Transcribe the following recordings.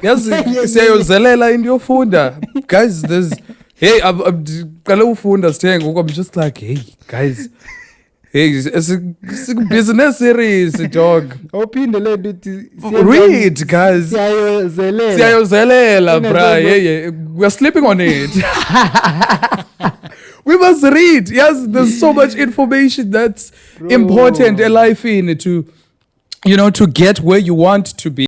yazi siyayozelela into yofunda guys. There's hey qale ufunda sithenga ngoku. I'm just like, hey guys, hey business series dog. Ophinde le nto Read guys. Siyayozelela bra. Hey, we're sleeping on it. We must read. Yes, there's so much information that's important in life in to, you know, to get where you want to be.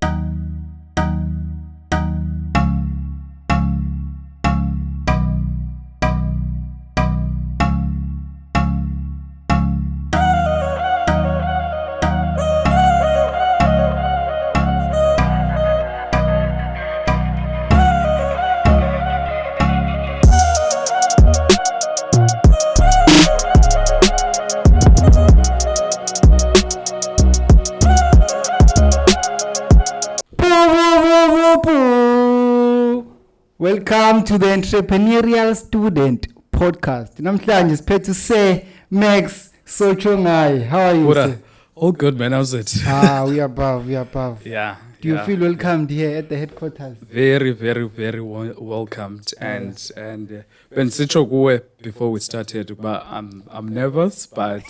Welcome to the Entrepreneurial Student podcast. Namhlanje siphethe to say Max Sochongaye. How are you? Sir? All good, man. How's it? We are above. Yeah. Do you feel welcomed here at the headquarters? Very welcomed. And when Sichokuwe before we started, but I'm nervous, but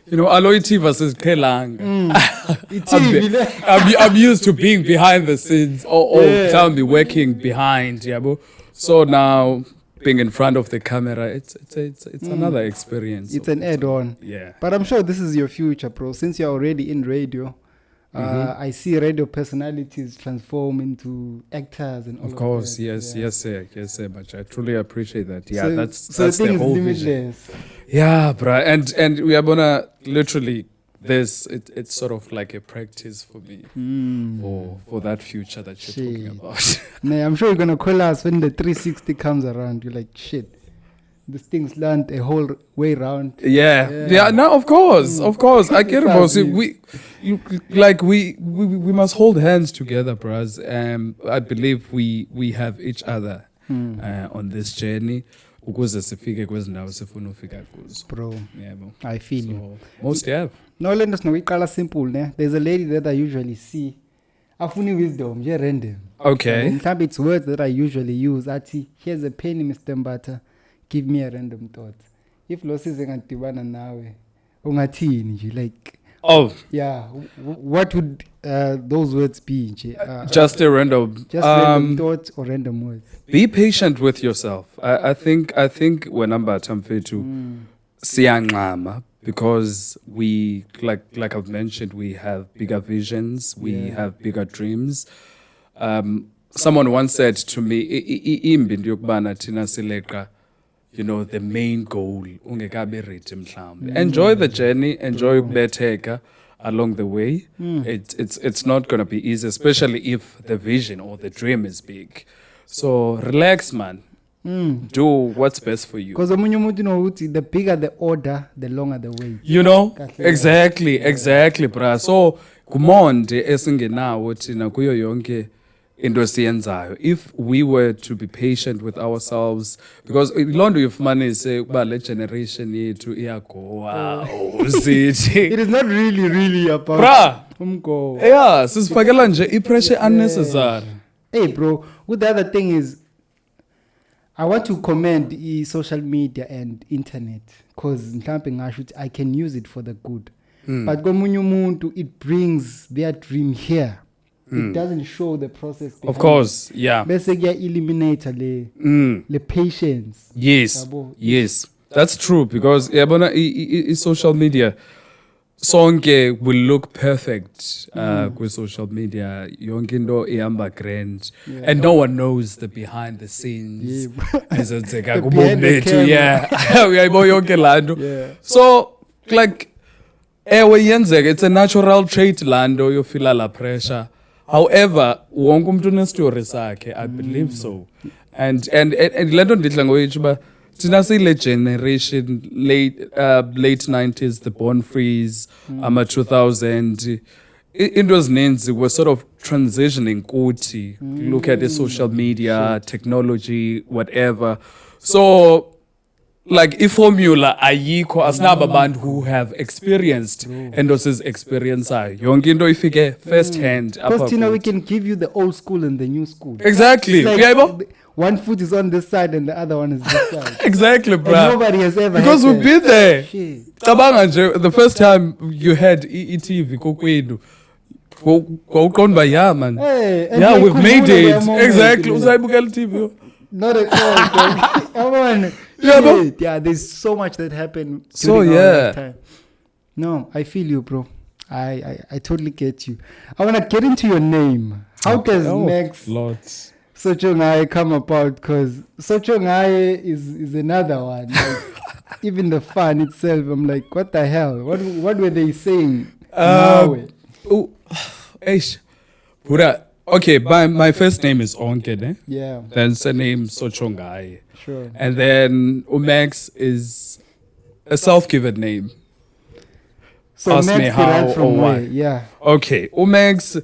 you know, Aloiti versus Kelang. I'm used to being behind the scenes or be working behind, yabo. So now being in front of the camera, it's another experience. It's an add-on. Yeah. But I'm sure this is your future, bro. Since you're already in radio, I see radio personalities transform into actors and all of course, that. yes, sir. But I truly appreciate that. Yeah, so, that's the the whole vision. Yeah, bro. And we are gonna literally it's sort of like a practice for me for that future that you're talking about. Nah, I'm sure you're gonna call us when the 360 comes around. You're like, shit, these things land a whole way round. Yeah. No, of course. I get it. We must hold hands together, bros. I believe we have each other on this journey. Ukuze sifike kwezindawo sifuna ufika kuzo. Bro, yebo. I feel you. Most have. No, let us know. We call simple. Ne? There's a lady that I usually see. Afuni wisdom, je random. Okay. Sometimes it's words that I usually use. Ati, here's a penny, Mr. Mbata. Give me a random thought. If losses ngatibana nawe, ungathini nje like. Oh. Yeah. What would those words be? Just a random. Random thoughts or random words. Be patient with yourself. I think when I'm to siyanqama because we like I've mentioned, we have bigger visions, we have bigger dreams. Someone once said to me, imbi ndiyokubana thina sileqa, you know, the main goal ungekabe ready mhlawumbe. Enjoy the journey, enjoy ukubetheka along the way. It's not going to be easy, especially if the vision or the dream is big. So relax, man. Do what's best for you. Because the bigger the order, the longer the way. You know? Exactly, bra. So kumonde esingenawo thina kuyo yonke into esiyenzayo. If we were to be patient with ourselves, because Londo you've managed say ukuba le generation yethu iyagoa usithi. It is not really about bra. Umgo. Yeah, sisifakela nje i-pressure unnecessary. Hey bro, with the other thing is I want to commend social media and internet because I can use it for the good. But komunye umuntu, it brings their dream here. It doesn't show the process. Of course, yeah. Bese kuya eliminate le patience. Yes. That's true because social media sonke will look perfect with social media. Yonke into ihamba grand and no one knows the behind the scenes. Ezenzeka kubomi bethu. Yeah. Uyayibona yonke lando. So like it's a natural trait lando you feel la pressure. However, wonke umuntu unestory sakhe, I believe so. And lento ndidla ngoyitsho ba thina siyile generation late 90s, the born freeze, 2000 into ezininzi were sort of transitioning kuthi. Look at the social media, technology, whatever. So like i-formula ayikho asinabo abantu who have experienced ento sizi-experienceayo yonke into ifike first hand Because apha Tina, we kuthi. can give you the old school and the new school. Exactly. It's like Uyayibona? one foot is on this side and the other one is this side. Exactly, And bro. nobody has ever Because had we've that. been there. Shit. Cabanga nje, the first time you had i-TV kokwenu, wawuqonda uba yeah man. Hey, and Yeah, they we've made kumbuka leya it. moment, Exactly. you know. Uzayibukela i-TV. Not at all. Come on. Yeah, bro. Shit. Yeah, there's so much that happened So, during our yeah. lifetime. No, I feel you, bro. I totally get you. I want to get into your name. How does Max Lots. Sotshongaye come about? Because Sotshongaye is another one. Like, even the fun itself, I'm like, what the hell? What were they saying? Nawe? Oh, eish. Buddha. Okay, my first name is ONKE, ne? Yeah, Then surname Sotshongaye. sure. And then Max is a self-given name. So Ask Max me how derived from or why. where? Yeah. Okay, Max,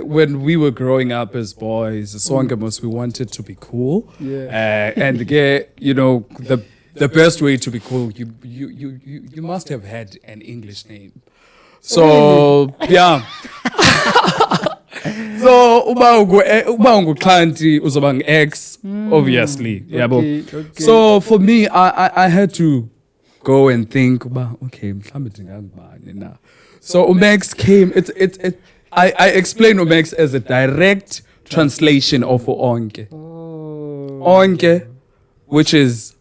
when we were growing up as boys, Swangamos, we wanted to be cool. Yeah. And get, the best way to be cool, you must have had an English name. So, yeah. So uba unguxhanti uzoba ngu-X, obviously. Yabo. Okay. So for me, I had to go and think about, okay, mhlawumbe ndingangubani na. So Max came, I explain Max as a direct translation of ONKE. Oh. ONKE, which is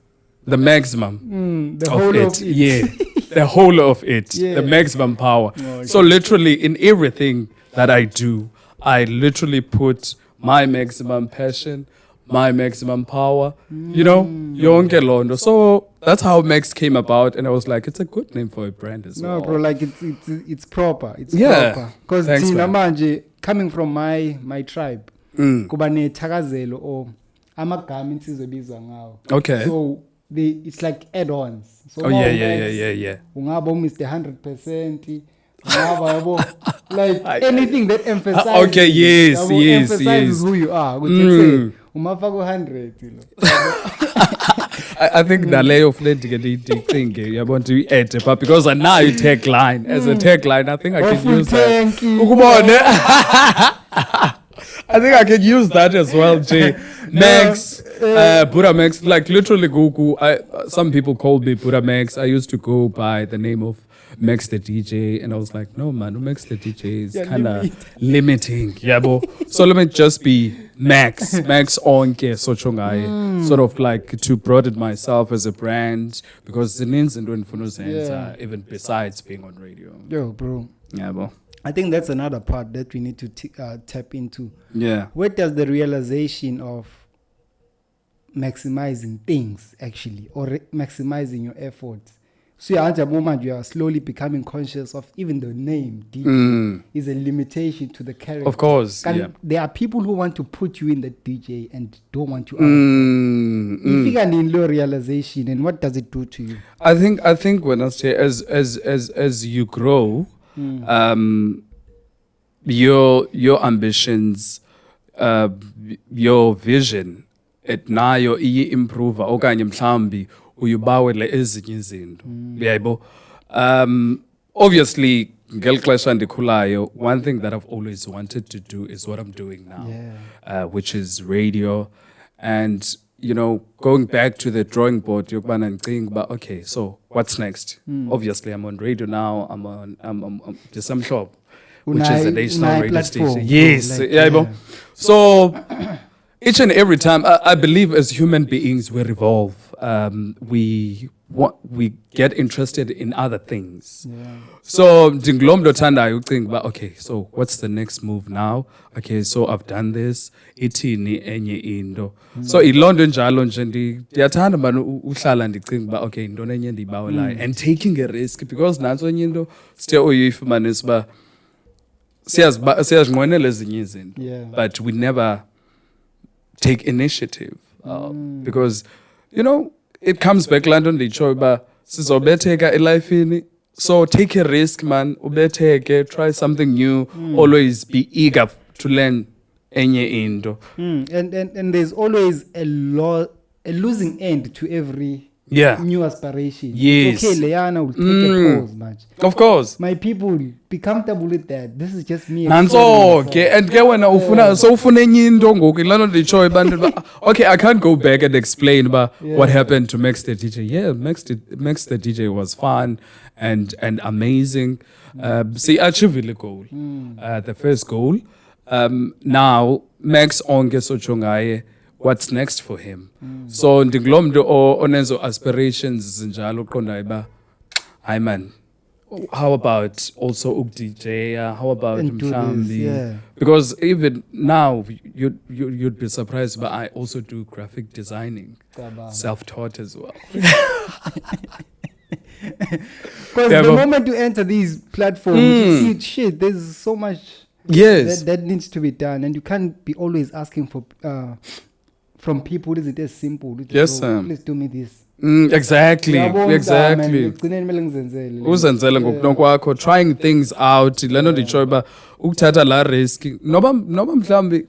the maximum The of whole it. of it. Yeah, the whole of it, Yeah. the maximum power. Okay. So literally in everything that I do, I literally put my maximum passion, my maximum power, yonke londo. So that's how Max came about, and I was like, it's a good name for a brand as well. No, bro, like it's proper. It's Yeah. proper. Because Thanks, Tina man. manje, coming from my tribe, kuba nethakazelo or amagama insizwe ebizwa ngawo. Okay. So it's like add-ons. So Oh now yeah. ungaba Mr. 100%. Ungaba yabo, like anything that emphasizes. Okay, yes, yabo, yes, emphasizes yes. who you are. Ukuthi umafaka 100, you know. I think the layer of let get thing you want to add it, but because I now you tagline as a tagline, I think I can use that. Ukubone. I think I can use that as well, Jay. Max, Buddha Max, like literally Goku. Some people called me Buddha Max. I used to go by the name of Max the DJ, and I was like, no man, Max the DJ is kind of limiting, yeah, bro. So let me just be Max ONKE SOTSHONGAYE, sort of like to broaden myself as a brand, because the names and influencers even besides being on radio. Yo, bro. Yeah, bro. I think that's another part that we need to tap into. Yeah. Where does the realization of maximizing things actually, or maximizing your efforts? So at the moment you are slowly becoming conscious of even the name DJ is a limitation to the character. Of course, And yeah. there are people who want to put you in the DJ and don't want you out. You figure in low realization, and what does it do to you? I think when I say as you grow, your ambitions, your vision, it nayo improve okanye mhlambi uyubawele ezinye izinto. Yebo. Obviously ngelixesha ndikhulayo, one thing that I've always wanted to do is what I'm doing now, which is radio. And going back to the drawing board, yokubana ndicinga uba okay, so what's next? Obviously I'm on radio now. I'm on Disamhlobo, which is a national radio station. Yes, yeah. So each and every time, I believe as human beings we revolve. We get interested in other things. So ndingulomntu othandayo ucinga uba okay, so what's the next move now? Okay, so I've done this. Ithini enye into? So iloo nto njalo nje ndiyathanda mani uhlala ndicinga uba okay, yintoni enye endiyibawelayo, and taking a risk, because nantso enye into sithe uyifumanisa uba siyazinqwenela ezinye izinto, but we never take initiative, because it comes back laa nto ndiyitshoyo uba sizobetheka elifini. So take a risk, man. Ubetheke, try something new. Always be eager to learn enye into. And there's always a lot a losing end to every Yeah. new aspiration. Yes. Okay, Leana will take a pause, man. Of course. My people, be comfortable with that. This is just me. Nanso exploring ke myself. and ke wena ufuna so ufuna enye into ngoku lana ndichoy abantu okay I can't go back and explain what Yeah. happened to Max the DJ. Yeah, Max the DJ was fun and amazing. See achieve the goal. The first goal. Now Max ONKE SOTSHONGAYE, what's next for him? So ndingilomntu onezo aspirations njalo qondayo ba hi man, how about also DJ? How about And do this, mhlambi? yeah. Because even now you'd be surprised, but I also do graphic designing, self-taught as well. Because Yeah, the but- moment you enter these platforms, you see shit. There's so much Yes. that needs to be done, and you can't be always asking for from people. Is it as simple? Yes, "Bro, sir. please do me this. Exactly. Uyabona, Exactly. man, ekugcineni kumele ngizenzele. Uzenzele ngokunokwakho, trying things out. Lento nditshoyo uba ukuthatha la risk noba mhlawumbi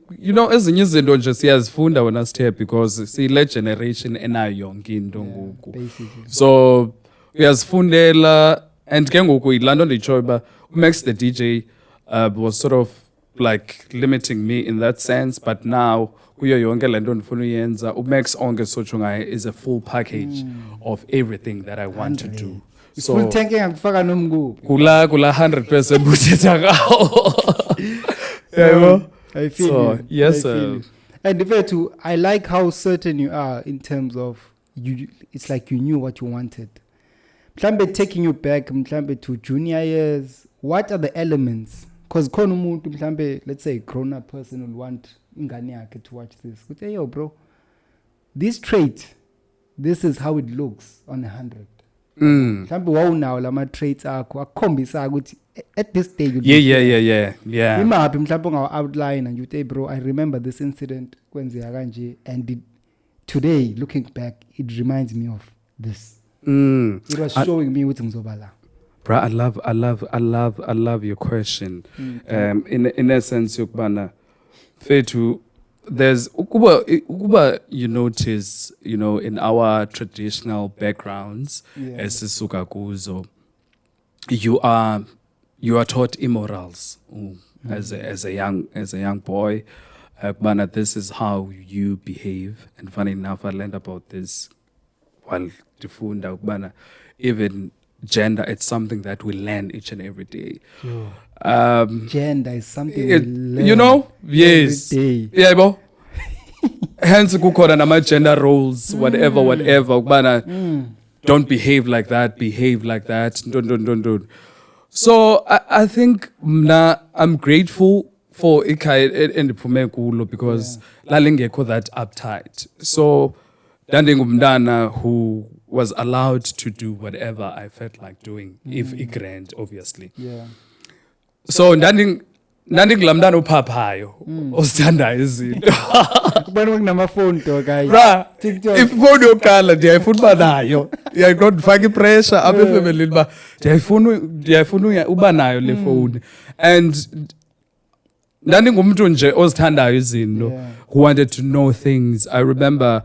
ezinye izinto nje siyazifunda wena sithe because siyile generation enayo yonke into ngoku. Basically. So uyazifundela and ke ngoku yilaa nto nditshoyo uba Max the DJ was sort of like limiting me in that sense, but now kuyo yonke le nto ndifuna uyenza uMax ONKE SOTSHONGAYE is a full package of everything that I want to do. Full tanking akufaka nomgubu. Kula 100% buthetha ngawo. Yebo. I feel So, you. yes, I feel sir. you. And the fact too, I like how certain you are in terms of you. It's like you knew what you wanted. Mhlambe taking you back, mhlambe to junior years. What are the elements? Because khona umuntu mhlambe, let's say a grown-up person will want ingane yakhe to watch this. But hey, yo, bro, this trait, this is how it looks on 100. Mhlambe wawunawo lama traits akho akukhombisa ukuthi at this stage you'll be fair. Yeah. Imaphi mhlawumbe ongawa-outline and you say, bro, I remember this incident kwenzeka kanje, and today looking back it reminds me of this. It was showing me ukuthi ngizoba la. Bro, I love your question. In a sense yokubana fethu there's ukuba you notice, in our traditional backgrounds esisuka kuzo, you are taught immorals as a young boy. Kubana this is how you behave, and funny enough I learned about this while difunda kubana even gender, it's something that we learn each and every day. Gender is something we learn yes, every day. yeah, bo. Hence kukhona nama gender roles, whatever kubana don't behave like that, don't. So I think I'm grateful for ikhaya endiphume kulo because lalingekho that uptight. So ndandingumntana who was allowed to do whatever I felt like doing, if grand, obviously. Yeah. So ndandingulaa mntana uphaphayo osithandayo izinto. Kubona kunamafoni dog hayi. Bra, TikTok. ifowuni yokuqala ndiyayifuna uba nayo. Ndifake ipressure apha efemelini uba ndiyayifuna uba nayo le fowuni. And ndandingumntu nje ozithandayo izinto, who wanted to know things. I remember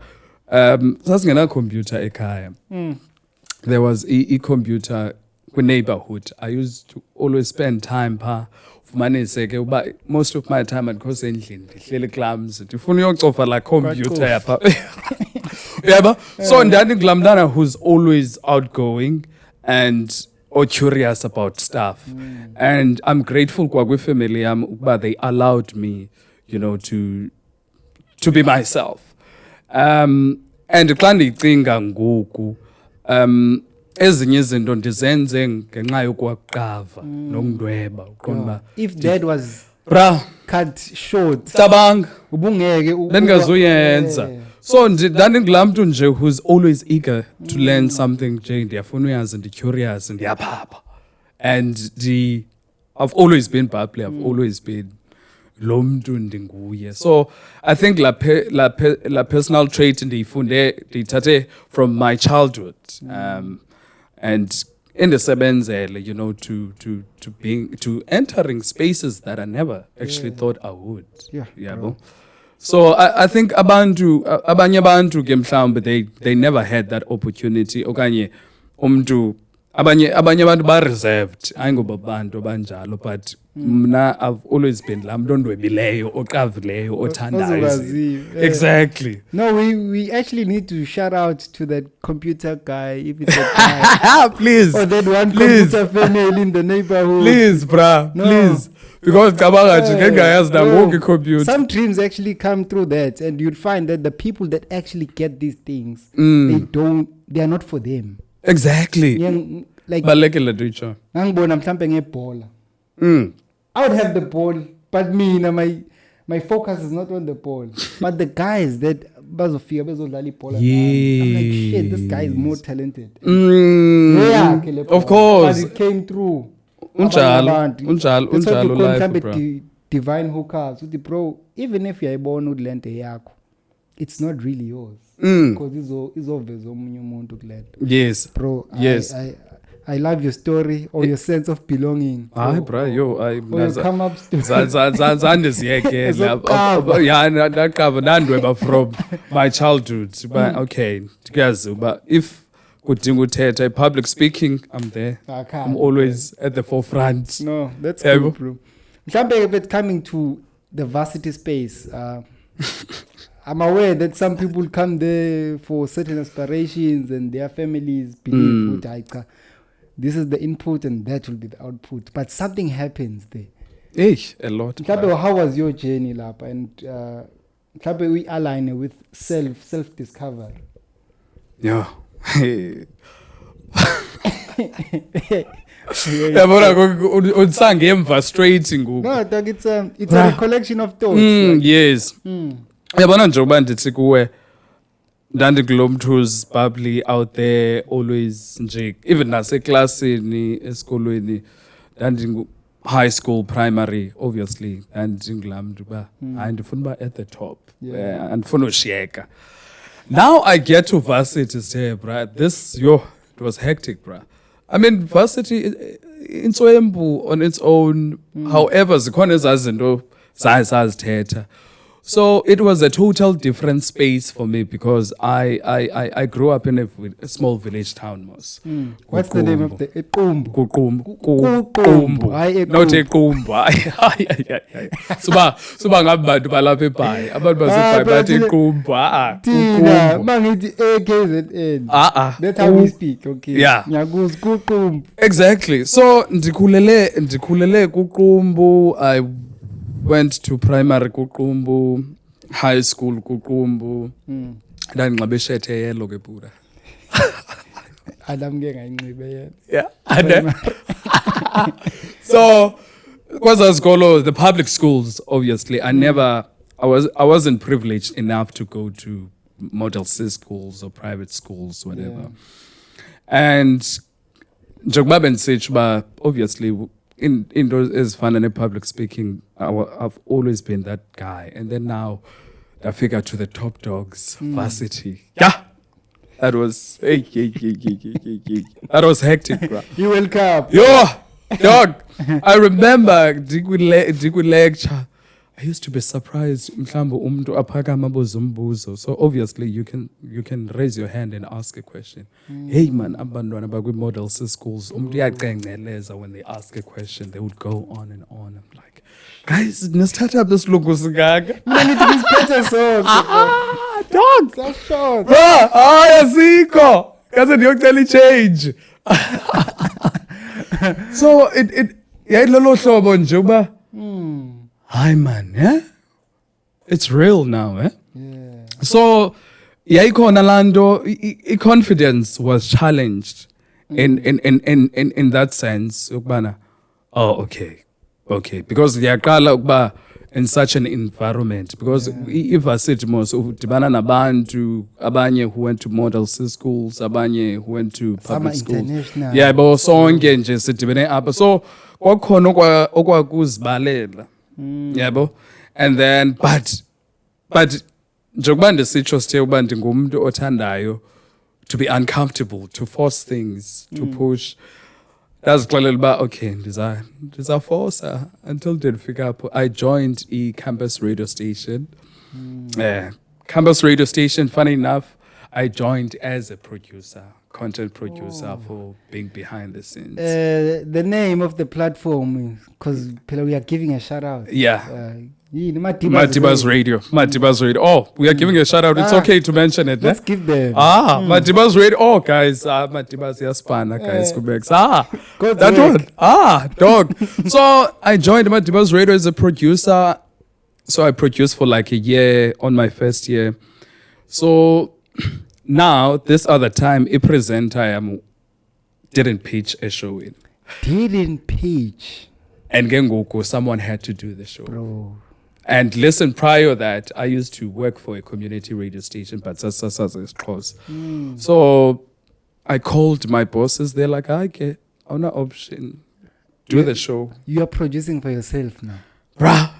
sasingena computer ekhaya. There was a computer kwi-neighborhood. I used to always spend time pha. Fumanise ke uba most of my time andikho sendlini ndihleli clubs ndifuna uyocofa la computer yapha. Yaba? So ndandingulaa mntana who's always outgoing and or curious about stuff. And I'm grateful kwa kwifamily yam ukuba they allowed me, to be myself. And xa ndicinga ngoku ezinye izinto ndizenze ngenxa yokuwaqava nokundweba uqonda uba If that was bra cut short, cabanga ubungeke bendingazuyenza. So ndandingulaa mntu nje who's always eager to learn something nje, ndiyafuna uyazi, ndi-curious, ndiyaphapha. And I've always been bubbly, I've always been lo mntu ndinguye. So I think la personal trait ndiyithathe from my childhood. And indisebenzele, to entering spaces that I never actually thought I would. Yeah, Yeah, bro. So I think abanye abantu ke mhlawumbe they never had that opportunity okanye umntu abanye abantu ba reserved ayingoba abantu abanjalo but mna I've always been laa mntu ondwebileyo oqavileyo othandayo Ozobaziyo, exactly. No, we actually need to shout out to that computer guy if it's a guy. Please, Or that one please, computer female in the neighborhood. please bruh, No. please, because cabanga nje ngengayazi nangoku computer. Some dreams actually come through that, and you'd find that the people that actually get these things, they are not for them. Exactly. Like Balekile teacher. ngangibona mhlambe ngebhola. I would have the ball, but my focus is not on the ball. But the guys that bazofika bezodlala ibhola, I'm like, shit, this guy is more talented. Yeah, Of course. But it came through. Unjalo That's why you life, call bro. divine hookers. Uthi bro, even if uyayibona udlente yakho, it's not really yours. Because izoveza omunye umuntu kulento. Yes. Bro, Yes. I love your story or your sense of belonging. Hayi bro, yo Or your come up story. zande siyeke Ezokuqaba. yeah ndaqaba nandweba from my childhood but okay kuyazi but if kudinga uthetha public speaking I'm there. I can't. I'm always at the forefront. No, that's Yeah, cool, bro. Mhlambe but coming to the varsity space, I'm aware that some people come there for certain aspirations and their families believe this is the input and that will be the output. But something happens there. A lot. Mhlambe, how was your journey lapha? And mhlambe we align with self-discovery. Yeah. Yabona unsangemva straight ngoku. No, dog, it's a recollection of thoughts. Yes. Yabona njengoba ndithi kuwe ndandikuloo mntu who's bubbly out there always nje even naseklasini esikolweni high school primary obviously ndandingulaa mntu uba hayi ndifuna uba at the top andifuna ushiyeka. Now I get to varsity say bruh it was hectic bruh. I mean varsity intswembu on its own however zikhona ezaa zinto zazithetha. So it was a total different space for me because I grew up in a small village town, Mos. What's the name of the Equmbu? Kuqumbu. Hayi Not Equmbu. Suba ngabantu balapha eBhayi. Abantu baseBhayi bathi Equmbu. Tina, mangithi AKZN. That's how we speak, okay? Yeah. Ngiyakuzwa kuqumbu. Exactly. So ndikhulele kuqumbu. I went to primary kuqumbu, high school kuqumbu. Ndanginxibe ishirt yellow ke bura. Adam ke ngayinxibe yena. Yeah. So kwazazikolo, the public schools obviously I wasn't privileged enough to go to model C schools or private schools whatever. Yeah. And njengoba bendisitsho uba obviously in those ezifana ne-public speaking, I've always been that guy. And then now, I figure to the top dogs, varsity. Yeah! That was, that was hectic, bro. You welcome. Yo! Dog! I remember, Digwe lecture. I used to be surprised. Mhlambe umuntu aphakama abuza umbuzo. So obviously you can raise your hand and ask a question. Hey man, abantwana bakwi-model schools umuntu uyaqengeleza when they ask a question. They would go on and on. I'm like, guys, nesithatha besilungu singaka. Mina nithi ngisiphethe sonke. Dog! So short. Bro, asikho. Kaze ndiyocela i-change. So it yayilolo hlobo nje uba hi man, yeah? It's real now, eh? Yeah. So, yayikhona lanto, confidence was challenged in that sense. Ukubana, oh, okay. Because yaqala ukuba in such an environment. Because if I said most, udibana nabantu, abanye who went to model C schools, abanye who went to public schools. Yeah, but sonke nje sidibene apha. So, kwakhona okwakuzibalela. Yabo, and then but njengoba ndisitsho sithe uba ndingumntu othandayo to be uncomfortable, to force things, to push. ndazixelela uba okay ndizawufosa until ndifika apho I joined campus radio station. Campus radio station, funny enough, I joined as a producer, content producer for being behind the scenes. The name of the platform, because we are giving a shout out. Yeah. Matibas Radio. Oh, we are giving a shout out. It's okay to mention it. Let's give them. Matibas Radio. Oh, guys. Matibas Yaspana, guys. That one. Dog. So I joined Matibas Radio as a producer. So I produced for like a year on my first year. So now, this other time, a presenter didn't pitch a show in. Didn't pitch. And Gengoku, someone had to do the show. Bro. And listen, prior that, I used to work for a community radio station, but Sasa is close. So I called my bosses. They're like, okay, on an option, do the show. You are producing for yourself now. Bruh.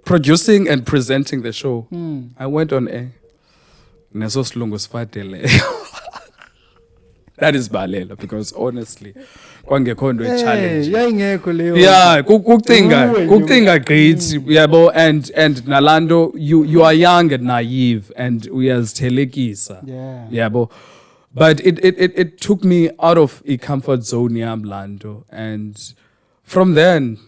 Producing and presenting the show. I went on air. That is balela because honestly, kwangekho nto challenge. Yeah, kucinga gqithi yabo and nalando you are young and naive and uyazithelekisa. Yabo. But it took me out of a comfort zone yam lando, and from then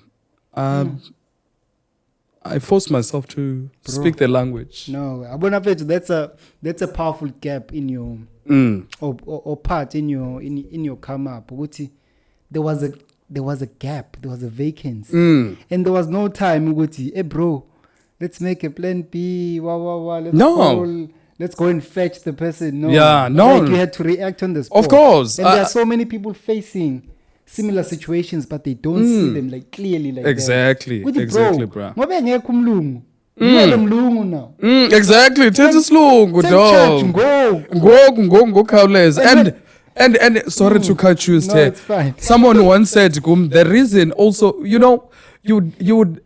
I forced myself to speak the language. No, that's a powerful gap in your or part in your come up. There was a gap, there was a vacancy, and there was no time. Hey bro, let's make a plan B. Let's go and fetch the person. No, like you had to react on the spot. Of course, and there are so many people facing similar situations, but they don't see them like clearly like exactly, that. Exactly, bro. Now. Exactly. Thetha isilungu dog. Go khawuleza. And sorry to cut you there. No, it's fine. Someone once said, the reason also, you would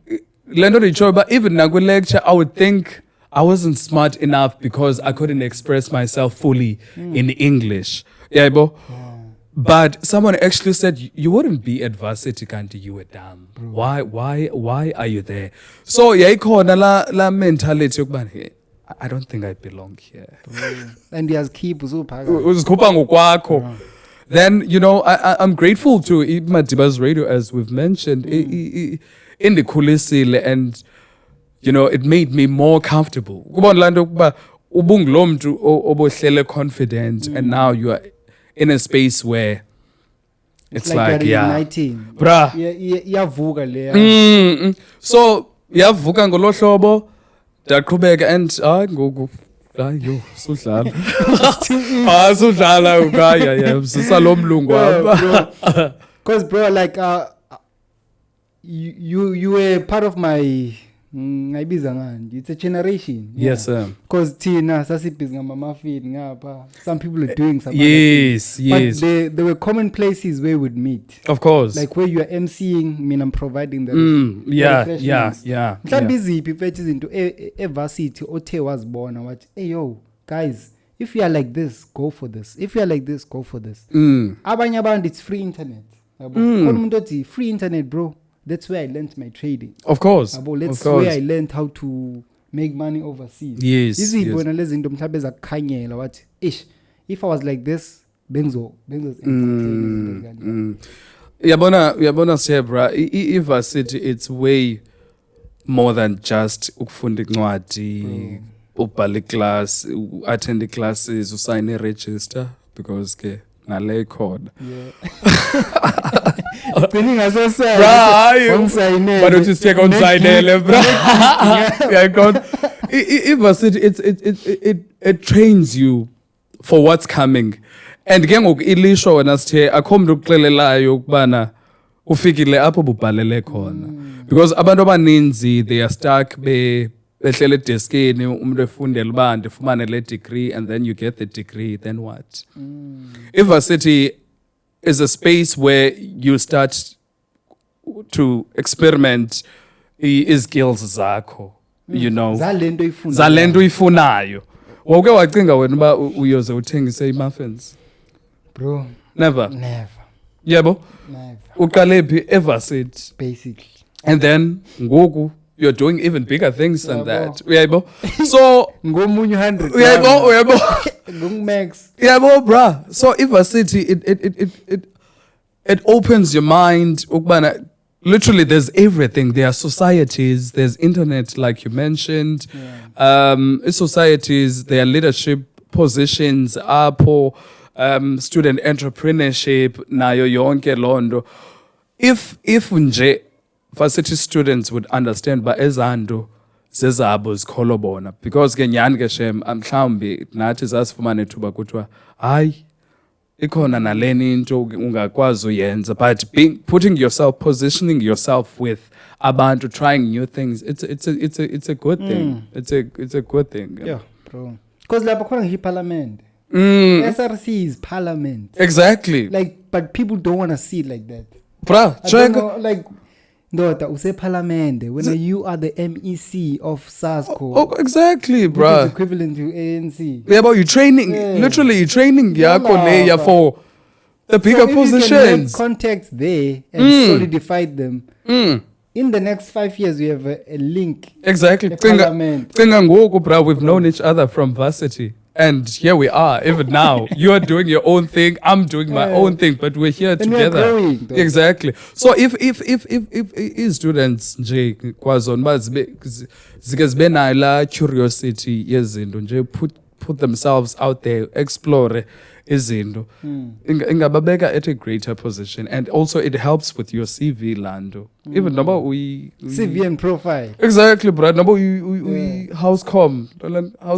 learn on each other, but even na lecture, I would think I wasn't smart enough because I couldn't express myself fully in English. Yeah, bro. But someone actually said you wouldn't be at varsity kanti you were dumb. Why are you there? So yayikhona la mentality yokubana I don't think I belong here. And he has keep uzikhupha ngokwakho. Then I'm grateful to Matibas Radio, as we've mentioned, in the kulisile, and it made me more comfortable. Kubona lanto kuba ubungulo mntu obohlele confident, and now you are in a space where it's like bruh, yavuka le. So yavuka ngolo hlobo ndaqhubeka and ngoku yo sudlala sudlala ukaya sisalo mlungu apha, because bro, like you were part of my it's a generation. Yes, sir. Because Tina sasibhizi ngama-muffin ngapha. Some people are doing some yes. But there were common places where we would meet. Of course. Like where you are emceeing, I'm providing the yeah. Mhlawumbe iziphi fetch izinto evarsity othe wazibona wathi, hey yo guys, if you are like this, go for this. If you are like this, go for this. Abanye abantu, it's free internet. Umuntu othi free internet, bro. That's where I learned my trading. Of course. That's where I learned how to make money overseas. Yes. Izibona lezi zinto mhlawumbe zakukhanyela wathi, if I was like this, benzo Yabona Sebra, i-varsity, it's way more than just ukufunda incwadi, ubhala class, attend classes, usign a register, because nale khona. Meaning as I said, but it is take on signele, bro. Yeah, God. Varsity, it trains you for what's coming. And ke ngoku ilisho wena sithe akho mntu ukuxelelayo ukubana ufikile apho bubhalele khona, because abantu abaninzi they are stuck behlele edeskini, umuntu efundela uba ndifumane le degree, and then you get the degree, then what? Varsity is a space where you start to experiment skills zakho, zalento ifunayo. Wawuke wacinga wena uba uyoze uthengise muffins? Bro, never. Yebo. Never. Uqale phi evarsity. Basically. And then ngoku you're doing even bigger things than Yebo. that. Uyaybo? So Ngomunye 100. uyaybo. Ngmax. Yebo, bruh. So evarsity it opens your mind. Ukubana literally there's everything. There are societies, there's internet like you mentioned. Societies, there are leadership positions, apho student entrepreneurship nayo yonke londo. If nje varsity students would understand ba ezando zezabo zikholo bona, because ke nyani ke shem mhlawumbi nathi sasifumana ithuba kuthiwa hayi ikhona naleni into ungakwazi uyenza, but putting yourself, positioning yourself with abantu, trying new things, it's a good thing. It's a good thing. Yeah, bro. Because lapha khona ngisho parliament. SRC is parliament. Exactly. Like, but people don't want to see it like that. Bruh, I don't know, like, ndoda use parliament when you are the MEC of SASCO. Oh, exactly, Which bruh. is equivalent to ANC. Yeah, but you're training, literally you're training yakho leya for the bigger positions. If you can have contacts there and solidify them, in the next 5 years we have a link. Exactly. Parliament. Bruh, we've known each other from varsity. And here we are, even now. You're doing your own thing, I'm doing my own thing, but we're here And together. we're growing, though. Exactly. So if students nje kwazona zike zibe nayo la curiosity yezinto nje, put themselves out there, explore izinto, ingababeka at a greater position, and also it helps with your CV lando. Even number CV and profile. Exactly, bro. Number we house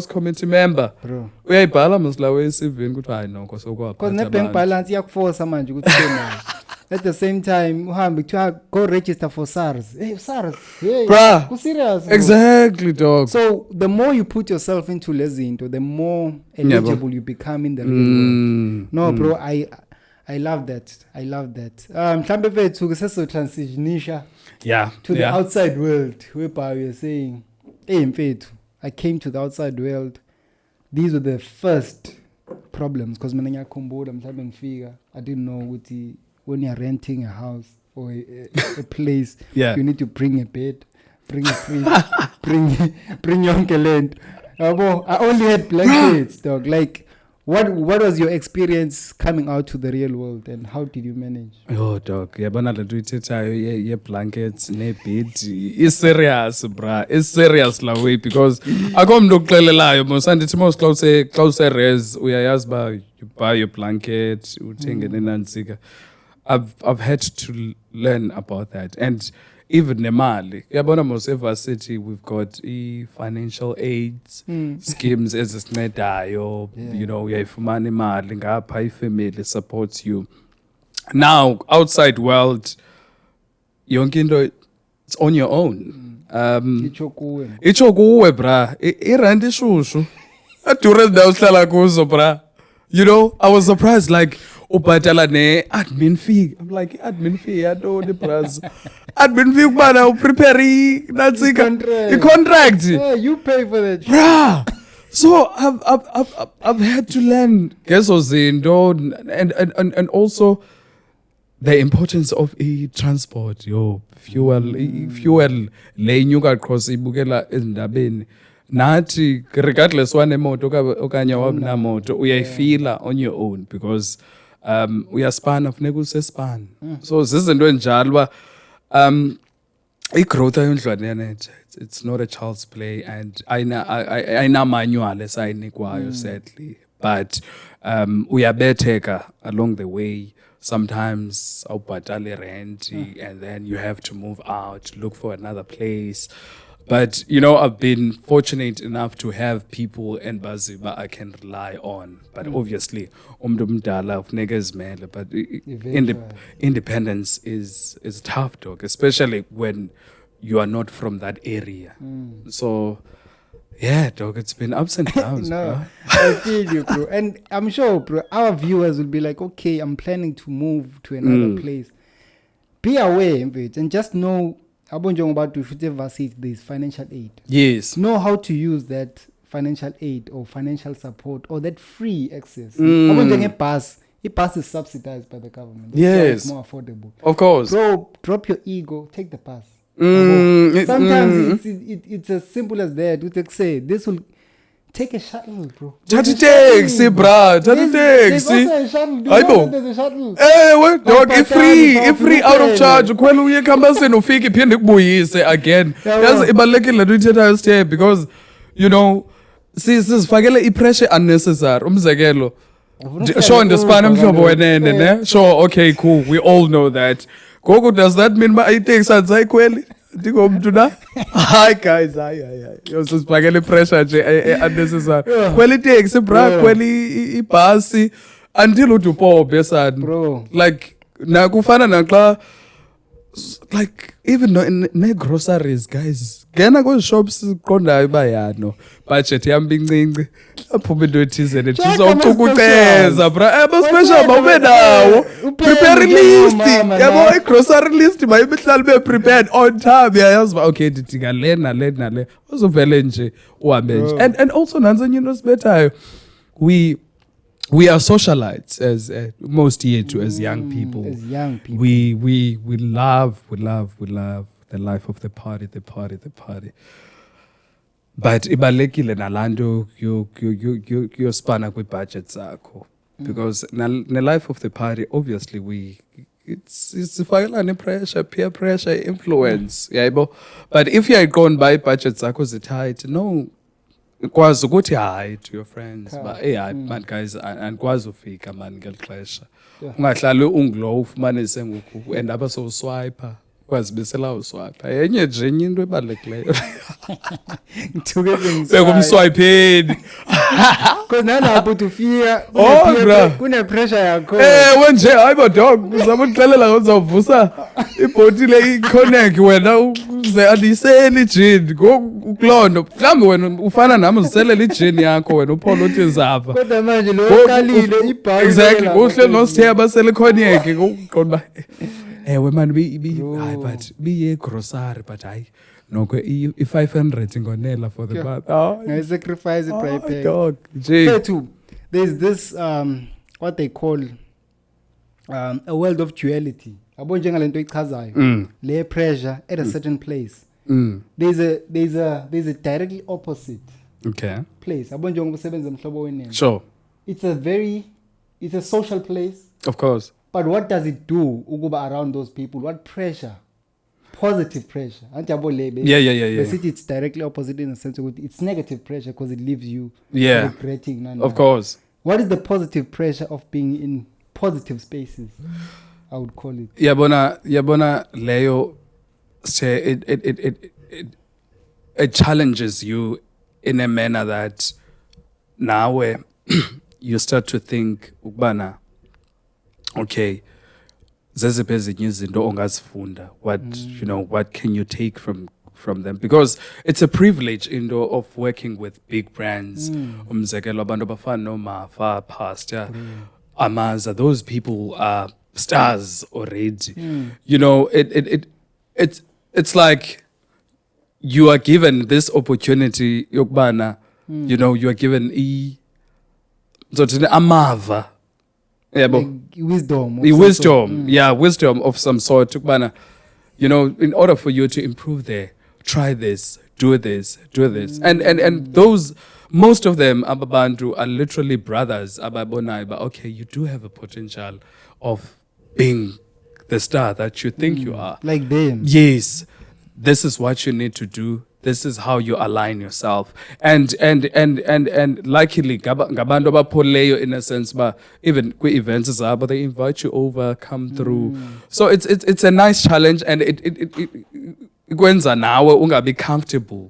committee member. Bro. Uyayibhala msla we CV ukuthi hayi nonke sokwapha. Because ne bank balance iyakuforce manje ukuthi ube nayo. At the same time uhambe kuthiwa go register for SARS. Hey SARS. Hey. Bruh. Ku serious. Bro. Exactly, dog. So the more you put yourself into lezinto, the more eligible you become in the real world. No, bro, I love that. I love that. Mhlambe bethu seso transitionisha to the outside world, whereby we are saying, hey mfethu, I came to the outside world. These were the first problems because mina ngiyakhumbula mhlambe ngifika, I didn't know ukuthi when you're renting a house or a place, you need to bring a bed, bring a fridge, bring yonke lento. I only had blankets, dog. Like, what was your experience coming out to the real world, and how did you manage? Oh, dog. Yabona le nto uyithethayo ye blankets ne bed is serious, bruh. It's serious la way, because akho mntu okuxelelayo mos andithi mos xa use res uyayazi ba you buy your blanket uthenge nenantsika. I've had to learn about that, and even nemali. Yabona mos evarsity we've got financial aids schemes ezisinedayo, you know, uyayifumana imali ngapha ifamily supports you. Now outside world yonke into it's on your own. Icho kuwe bra, irent ishushu adure ndawo sihlala kuzo bra. You know, I was surprised, like ubhatala ne admin fee. I'm like, admin fee yantoni bras? Admin fee ukubana uprepare nantsika contract. Yeah, you pay for that. Bruh. So I've had to learn ngezo zinto, and also the importance of transport, fuel le inyuka cross ibukela ezindabeni. Nathi regardless wanemoto okanye wabinamoto uyayifila on your own, because uyaspana funeka usespana. So zizinto enjalo ba igrowth ayondlwane yanethi, it's not a child's play, and ayina manual esayinikwayo sadly, but uyabetheka along the way. Sometimes awubhatali rent and then you have to move out, look for another place. But, you know, I've been fortunate enough to have people in Baziba I can rely on. But obviously, but independence is tough, dog, especially when you are not from that area. So, yeah, dog, it's been ups and downs, No, bro. I feel you, bro. And I'm sure, bro, our viewers will be like, okay, I'm planning to move to another place. Be aware of it and just know, about to shoot varsity, there's financial aid. Yes. Know how to use that financial aid or financial support or that free access. Bus, bus is subsidized by the government. That's why it's Yes. more affordable. Of course. Bro, drop your ego, take the bus. Mm, Sometimes it's as simple as that. You take say this will take a shuttle, bro. Thatha There's a itaxi, shuttle. bruh. Thatha There's itaxi. also a shuttle. Do you Hayi know bo. that there's a shuttle? Ewe dog Awubhatali, i-free out of kuphela. charge ukhwela uye ekhampasini ufike iphinde ikubuyise again Yeah, yazi bro. ibalulekile lento ithethayo sithe because you know sizifakele i-pressure unnecessary umzekelo sure ndisibane mhlobo wenene ne sure okay cool we all know that ngoku does that mean uba iteksi andisayikhweli ndingomntu na hayi guys hayi sizifakele i-pressure nje unnecessary khwela iteksi bra Yeah. khwela ibhasi until ude upobe sani Bro. like nakufana naxa like even nee-groceries guys ngena kwezi shops siqondayo uba yano budget yam bincinci aphuma into ethize nethizocukuceza bra abaspecial mawube nawo prepare list yabo i-grocery list mayibihlala be-prepared on time yayazi uba okay ndidinga le nale nale uzuvele nje uhambe nje and also nansi enye into sibethayo we are socialites as most yethu as young people. As young people. We love the life of the party. But ibalekile nalanto yospana kwi-budget zakho because the life of the party obviously it's ifakela pressure, peer pressure, influence yabo. But if you are gone by budget zakho zitight, no kwazi ukuthi hayi to your friends but hayi man guys andikwazi ufika man ngeli xesha ungahlali ungulo ufumanise ngoku and apha sowuswiper kwazibisela uswiper yenye nje enye into ebalulekileyo bekumswipeni because nalapho tufika bro. kune-pressure yakho. ewe nje hayi bodog uzama ukuxelela uzawuvusa ibhotile iconnect wena uze andiyiseli ijini kuloo nto mhlawumbi wena ufana nam uziselela ijini yakho wena uphole uthi zapha Kodwa manje lo uqalile ibhaki. exactly uhle nosithe abasele connect ngokuqonda uba ewe man hayi but biye-grocery but hayi noko i-500 ingonela for the month Sacrifice it by pay. dog nje Fethu, there's this what they call a world of duality. Yabo njengalento ichazayo. Le pressure at a certain place. There's a directly opposite okay place. Yabo njengoba usebenza emhlobo wenene. sure It's a social place. of course But what does it do ukuba around those people? What pressure? Positive pressure. Yeah. Basically, it's directly opposite in the sense of it's negative pressure because it leaves you regretting. Of course. What is the positive pressure of being in positive spaces? I would call it. Yabona leyo say it challenges you in a manner that now you start to think ukubana okay zeziphi ezinye izinto ongazifunda what what can you take from them because it's a privilege into of working with big brands umzekelo abantu abafana noMafa Pastor Amaza those people are stars already you know it's like you are given this opportunity yokubana you know you are given amava Like wisdom. Wisdom of some sort ukubana you know in order for you to improve there try this do this and those most of them ababantu are literally brothers ababonayo but okay you do have a potential of being the star that you think you are Like them. yes this is what you need to do this is how you align yourself and luckily ngabantu abapholeyo in a sense but even kwi-events zabo they invite you over come through so it's a nice challenge and it ikwenza nawe ungabi comfortable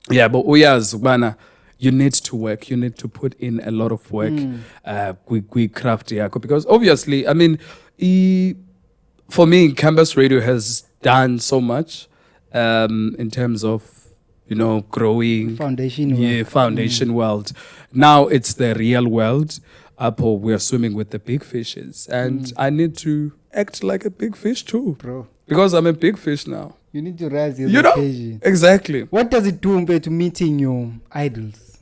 but uyazi ukubana you need to work you need to put in a lot of work kwi-craft yakho because obviously I mean for me campus radio has done so much in terms of you know growing foundation world now it's the real world Apple we are swimming with the big fishes and I need to act like a big fish too Bro. because I'm a big fish now You need to rise your you know occasion. exactly What does it do compared to meeting your idols?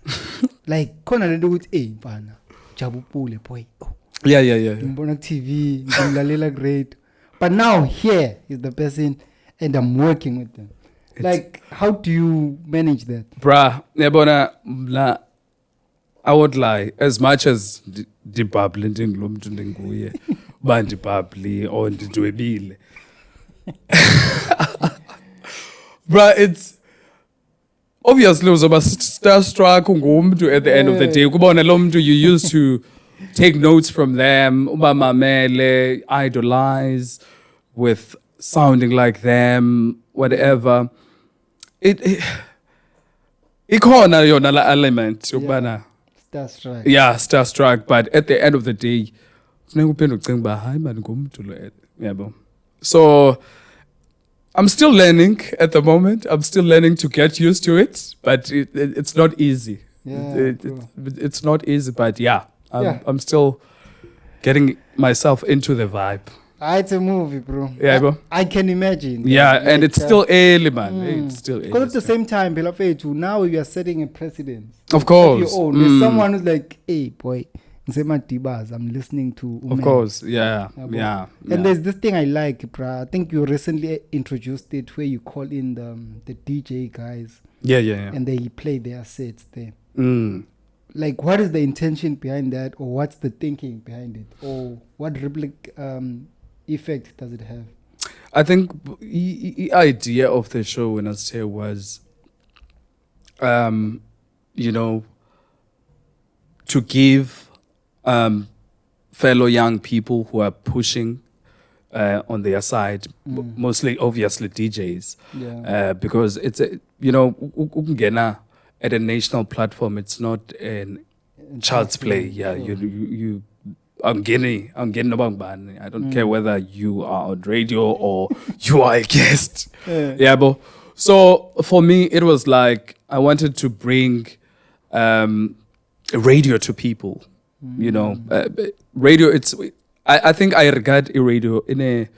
Like khona lento ukuthi bana jabupule boy Yeah. ngimbona TV, ngimlalela great. But now here is the person and I'm working with them. Like, how do you manage that? Bruh, yabona, I won't lie. As much as ndibhabhle ndingulo mntu ndinguye, uba ndibhabli or ndidwebile. Bruh, it's obviously uzoba starstruck ngumntu at the end of the day. Kubona lo mntu you used to take notes from them, uba mamele, idolize with sounding like them, whatever. Ikhona yona la element yokubana Starstruck. yeah, starstruck, but at the end of the day funeka uphinde ucinga uba hayi mani ngumntu lo yabo. So I'm still learning at the moment. I'm still learning to get used to it, but it's not easy. It's not easy, but I'm still getting myself into the vibe. It's a movie, bro. Yeah, bro. I can imagine. Yeah, and it's still early, man. It's still early. Because at the same time, now you are setting a precedent. Of course. Of your own. There's someone who's like, hey, boy, I'm listening to Ume. Of course, yeah. And there's this thing I like, bro. I think you recently introduced it where you call in the DJ guys. Yeah. And they play their sets there. Like, what is the intention behind that, or what's the thinking behind it, or what effect does it have? I think the idea of the show when I say was, to give fellow young people who are pushing on their side, mostly obviously DJs, because it's ukungena at a national platform, it's not a child's play. I'm getting about bani. I don't care whether you are on radio or you are a guest. But so for me, it was like I wanted to bring radio to people. Radio. I think I regard a radio in a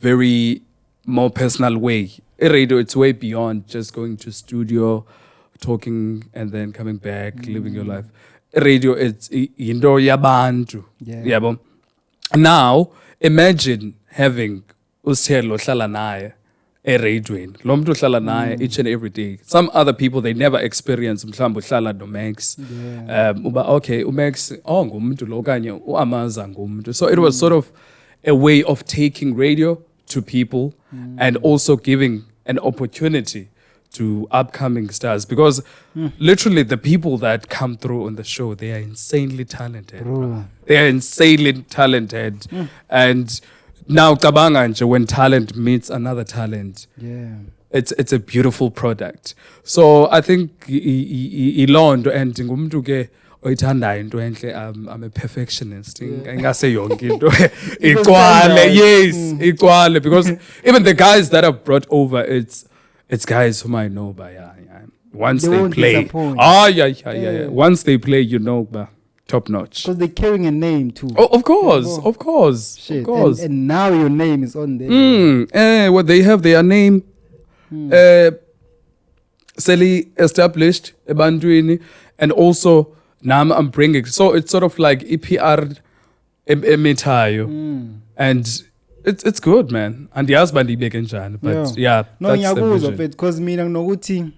very more personal way. A radio, it's way beyond just going to studio, talking and then coming back, living your life. Radio, it's into yabantu. Yabo. Now imagine having usithelo hlala naye eradioini. Lo mntu uhlala naye each and every day. Some other people they never experience mhlawumbe uhlala noMax. Uba okay, uMax ngumntu lo okanye uAmaza ngumntu. So it was sort of a way of taking radio to people and also giving an opportunity to upcoming stars, because literally the people that come through on the show, they are insanely talented. They are insanely talented. And now cabanga nje, when talent meets another talent, it's a beautiful product. So I think ilondo and ngumntu ke oyithandayo into enhle. I'm a perfectionist. Ingase yonke into ikwale. Yes, ikwale, because even the guys that I've brought over, it's guys whom I know, but once they play, once they play, top notch. Because they're carrying a name too. Oh, of course. Shit. Of course. And now your name is on there. What they have their name, Sally established ebantwini, and also now I'm bringing. So it's sort of like EPR emetayo, and. It's good, man. And the husband he big njani, but no, that's the vision. Because mina nokuthi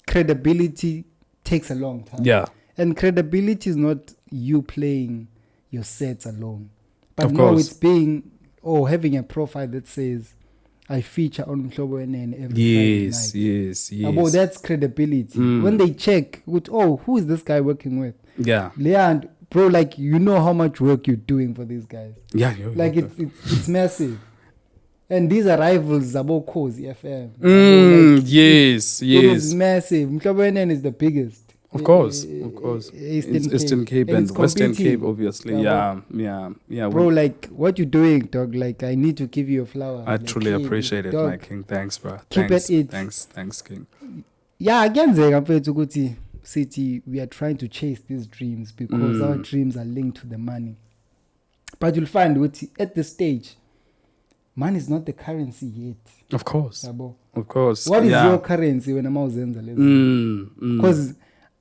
credibility takes a long time. And credibility is not you playing your sets alone, but of no, course. it's being having a profile that says I feature on Mhlobo and every Friday night. Yes. That's credibility. When they check, who is this guy working with? Leand, bro, like, how much work you're doing for these guys. It's massive. And these are rivals, Zabo Cozy FM. Yes. It is massive. Mhlobo is the biggest. Of course. Eastern Cape and Western Cape, obviously. Yeah. Bro, like, what you doing, dog? Like, I need to give you a flower. I truly appreciate it, dog. My king. Thanks, bro. Thanks, king. Yeah, again, Zega City, we are trying to chase these dreams because our dreams are linked to the money. But you'll find at this stage, money is not the currency yet. Of course. Sabo. Of course. What is your currency when I'm out Because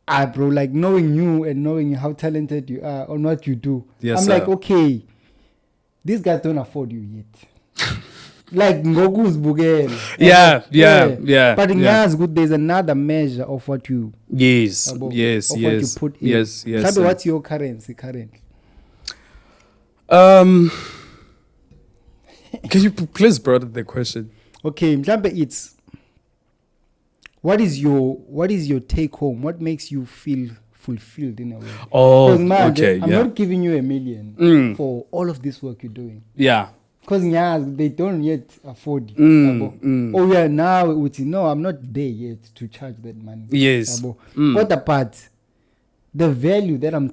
bro, like knowing you and knowing how talented you are on what you do. Yes, I'm sir. like, okay, these guys don't afford you yet. Like Ngoku's Bugel. Yeah. But in yeah. Yazgood, there's another measure of what you Yes, of yes, what yes, you put in. yes. Mhlawumbe, what's your currency currently? Can you please broaden the question? Okay, mhlawumbe it's what is your take home? What makes you feel fulfilled in a way? Oh, 'Cause manje, okay, I'm yeah. not giving you $1 million for all of this work you're doing. Yeah. Because they don't yet afford you. Mm. Oh yeah, now no, I'm not there yet to charge that money. Yes. But apart, the value that I'm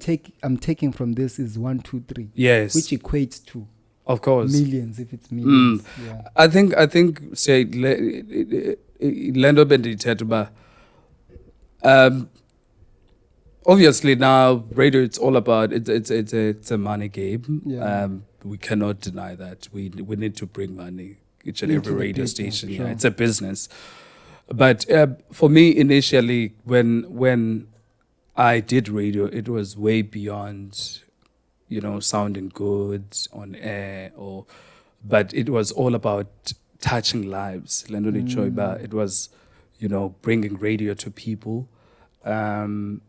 taking from this is 1, 2, 3. Yes. Which equates to Of course. millions if it's millions. Yeah. I think say Lendo bendithetha uba obviously now radio it's all about it's a money game. Yeah. We cannot deny that. We need to bring money each and Into every the radio people, station. sure. Yeah, it's a business. But for me initially when I did radio, it was way beyond, sounding good on air but it was all about touching lives. Lendo Choiba, it was, bringing radio to people, and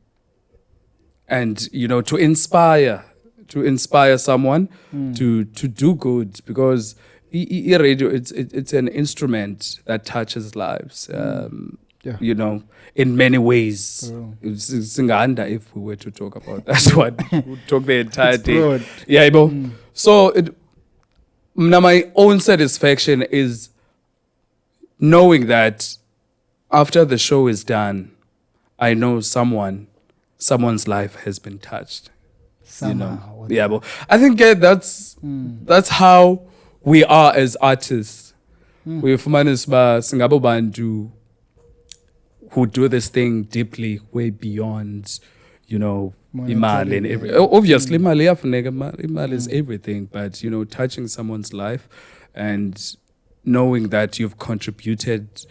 to inspire someone to do good, because radio it's an instrument that touches lives. Yeah. In many ways. Oh. It's Singanda if we were to talk about that one. We'd talk the entire It's day. broad. Yeah, bro. So now my own satisfaction is knowing that after the show is done, I know someone's life has been touched. Somehow. Yeah, but I think that's how we are as artists. We singabo bantu who do this thing deeply, way beyond, imali and every. Obviously, imali is everything, but touching someone's life and knowing that you've contributed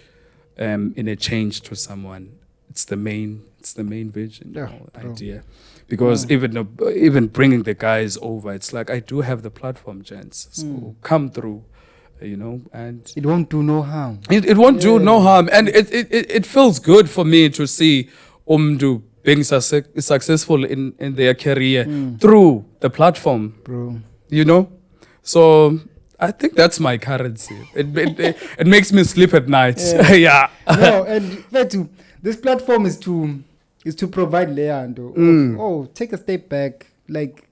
in a change to someone, it's the main vision, idea. Because even bringing the guys over, it's like I do have the platform, gents. So come through. And It won't do no harm. it won't do no harm, and it feels good for me to see being successful in their career through the platform, Bro. So I think that's my currency. It makes me sleep at night. Yeah. No, and Fetu, this platform is to provide Leandro. Oh, take a step back, like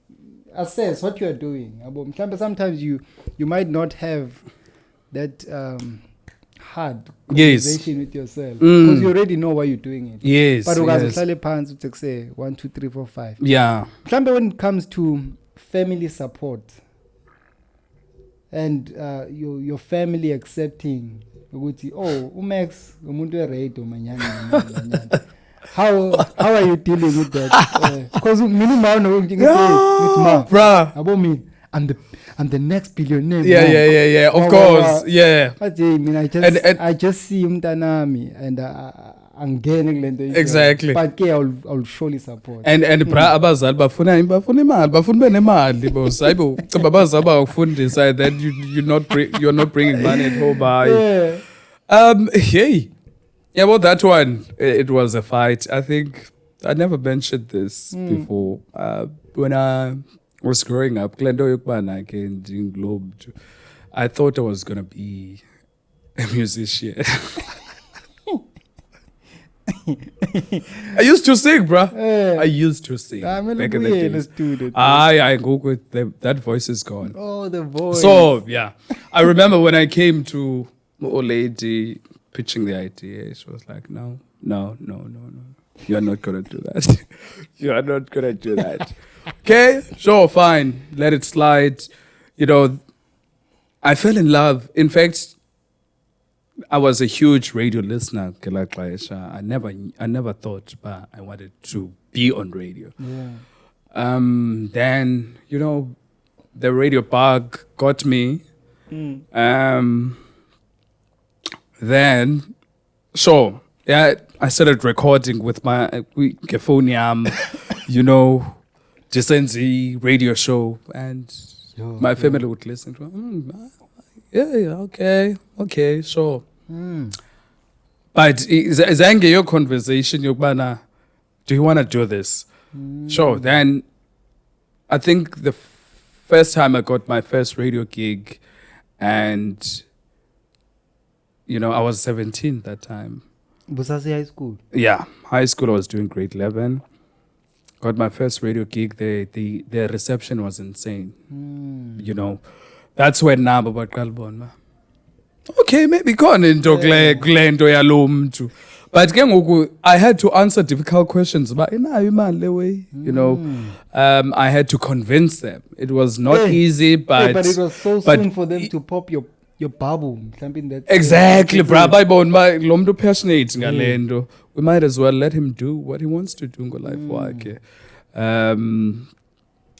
assess what you are doing. Sometimes you might not have that hard conversation with yourself because you already know why you're doing it. Yes. But yes. say 1, 2, 3, 4, 5. Yeah. When it comes to family support and your family accepting, Umax, how are you dealing with that? Because bruh. I'm the next billionaire. Yeah. Of course. Yeah. I just see Mtanami and I'm getting Exactly. But I'll surely support. And bra abazali bafuna imali bafuna benemali boss ayibo ceba abazali bakufundisa that you're not bringing money at home. Hey. Yeah, well, that one, it was a fight. I think I never mentioned this before. When I was growing up, I thought I was going to be a musician. I used to sing, bruh. I used to sing. Back in the days. I go with that voice is gone. Oh, the voice. So, yeah. I remember when I came to my old lady pitching the idea, she was like, no. You're not going to do that. You are not going to do that. Okay, sure, fine. Let it slide. I fell in love. In fact, I was a huge radio listener. I never thought I wanted to be on radio. Yeah. Then, the radio bug got me. Then, sure, yeah, I started recording with my phone, you know, Desenzi radio show, and my family would listen to. Yeah, okay, sure. But zange your conversation, yokubana, do you want to do this? Sure. Then I think the first time I got my first radio gig, and you know, I was 17 that time. Busasi High School. Yeah, high school. I was doing grade 11. Got my first radio gig. The reception was insane. You know, that's when now about Kalbon. Okay, maybe gone into Glendo Yalum. But I had to answer difficult questions about you know. I had to convince them. It was not easy, but it was so soon for them to pop your bubble. Something that exactly, bro. Lomdo passionate ngalendo. We might as well let him do what he wants to do in life.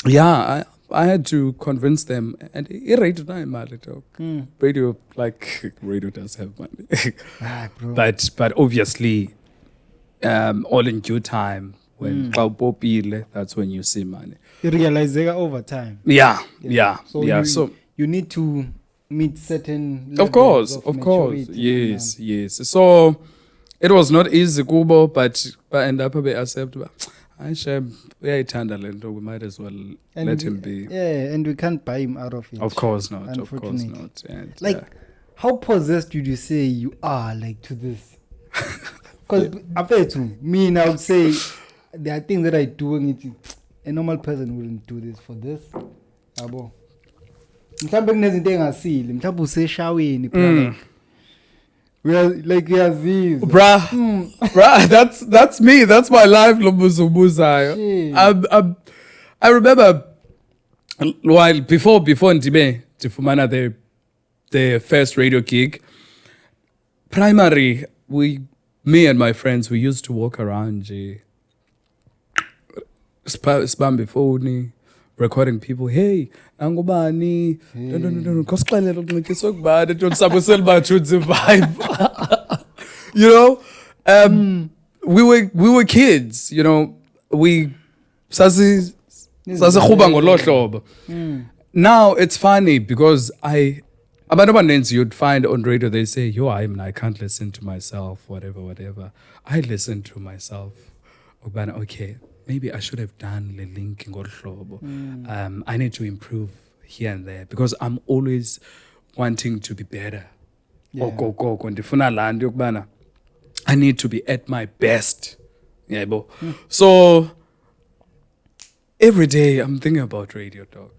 Yeah, I had to convince them, and radio radio, like radio does have money, but obviously, all in due time. When that's when you see money. You realize they are over time. Yeah. So you need to meet certain of course, yes. So it was not easy, Kubo, but end up I accept. I share we might as well let him be. Yeah, and we can't buy him out of it. Of course not. And, like, how possessed would you say you are, like, to this? Because after to me, I would say there are things that I do, and a normal person wouldn't do this for this. Abo. Mhlawumbe kunezinto engasile, mhlawumbe useshaweni phela. We are these. Bruh, that's me. That's my life, Lobuzubuzayo. I remember while before Ndibe Tifumana the first radio gig, primary, me and my friends, we used to walk around spam before recording people. Hey, angubani, no, kosixelele ukunxityiswa kubani, ntosabusela bathi vibe. You know, we were kids. You know, we sasi khuba ngolo hlobo. Now it's funny because abantu abaninzi you'd find on radio, they say, yo, I can't listen to myself, whatever. I listen to myself. Okay, maybe I should have done the link ngolo hlobo. I need to improve here and there because I'm always wanting to be better. I need to be at my best. So every day I'm thinking about radio, dog.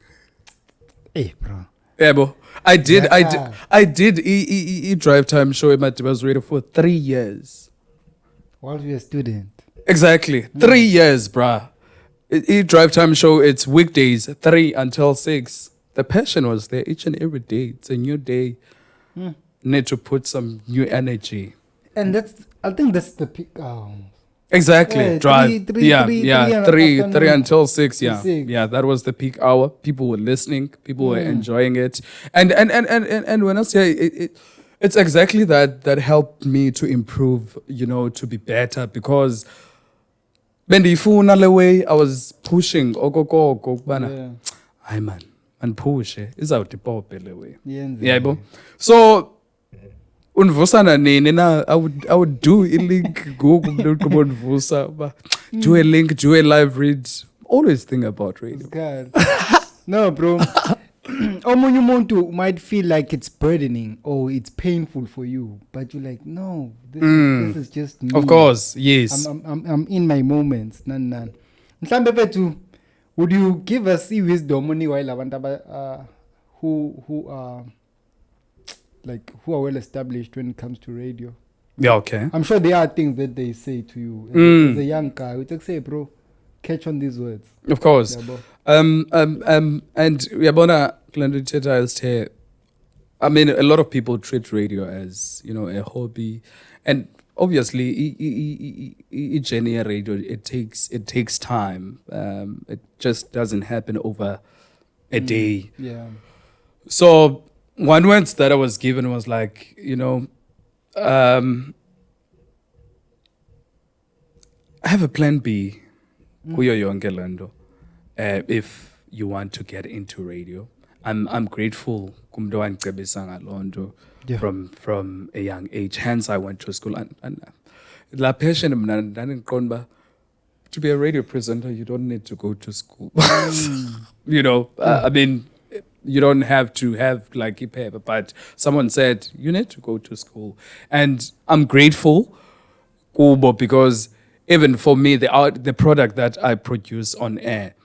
Hey, bro. I did a drive time show at Matiba's radio for 3 years. While you were a student. Exactly. 3 years, bruh. Drive time show, it's weekdays, 3 until 6. The passion was there each and every day. It's a new day. Need to put some new energy. And I think that's the peak. Exactly. Yeah, drive. Three until 6. Yeah. 6. Yeah, that was the peak hour. People were listening. People were enjoying it. And when I say it's exactly that helped me to improve, you know, to be better because bendifuna le way I was pushing okokokubana. Hayi man, push izawuthi pope le way. Yebo. So unvusana nini na I would do a link go unvusa do a link, do a live read. Always think about radio. God. No, bro. Omunye umuntu might feel like it's burdening or it's painful for you, but you're like, no, this is just me. Of course, yes. I'm in my moments. Nan. Mhlambe bethu, would you give us wisdom while abantu who are well established when it comes to radio? Yeah, okay. I'm sure there are things that they say to you as a young guy. We say, bro, catch on these words. Of course. Yeah, and uyabona kule I mean, a lot of people treat radio as, you know, a hobby, and obviously each journey radio it takes time. It just doesn't happen over a day. Yeah. So one words that I was given was like, you know, I have a plan B kuyo yonke lento. If you want to get into radio, I'm grateful kumntu wandicebisa ngaloo nto from a young age. Hence I went to school and la passion mna ndandiqonda uba to be a radio presenter you don't need to go to school. You know, I mean, you don't have to have like a paper, but someone said you need to go to school, and I'm grateful kubo, because even for me the product that I produce on air,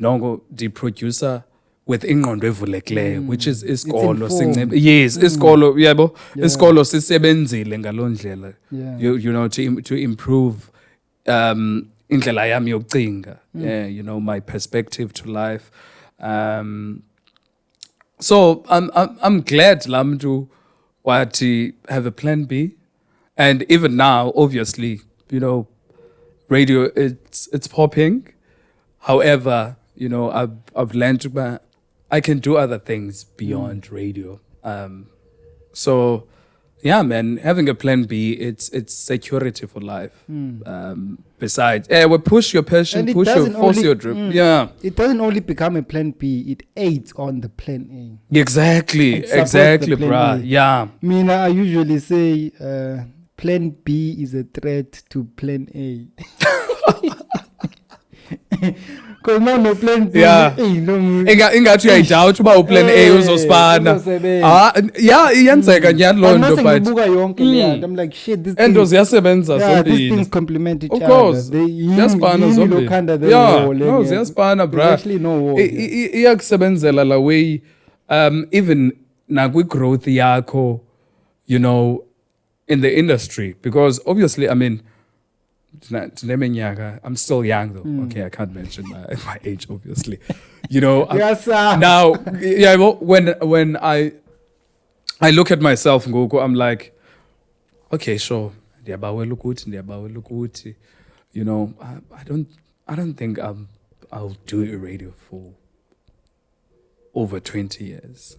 nongo the producer with ingqondo evulekileyo, which is isikolo sincebe. Yes, isikolo yabo, isikolo sisebenzile ngaloo ndlela, you know, to improve indlela yami yokucinga, you know, my perspective to life. So I'm glad lamdu wati have a plan B, and even now, obviously, you know, radio it's popping. However, you know, I've learned I can do other things beyond radio. So yeah, man, having a plan B, it's security for life. Besides, we push your passion, force your dream. Yeah. It doesn't only become a plan B, it aids on the plan A. Exactly, bruh. A. Yeah. I usually say plan B is a threat to plan A. Because now no plan B. Yeah. Ingathi uyayidoubt uba uplan A uzospana. Yeah, iyenzeka nyani loo nto, but I'm like, shit, this ento ziyasebenza these zombini. things complement each Of course. other. Ziyaspana zombini. Yeah, no, ziyaspana, bruh. There's actually no war. Iyakusebenzela la way, even nakwi-growth yakho, you know, in the industry. Because obviously, I mean, I'm still young though. Okay, I can't mention my age, obviously. You know, Yes, sir. now, yeah, when I look at myself, I'm like, okay, sure. You know, I don't think I'll do a radio for over 20 years.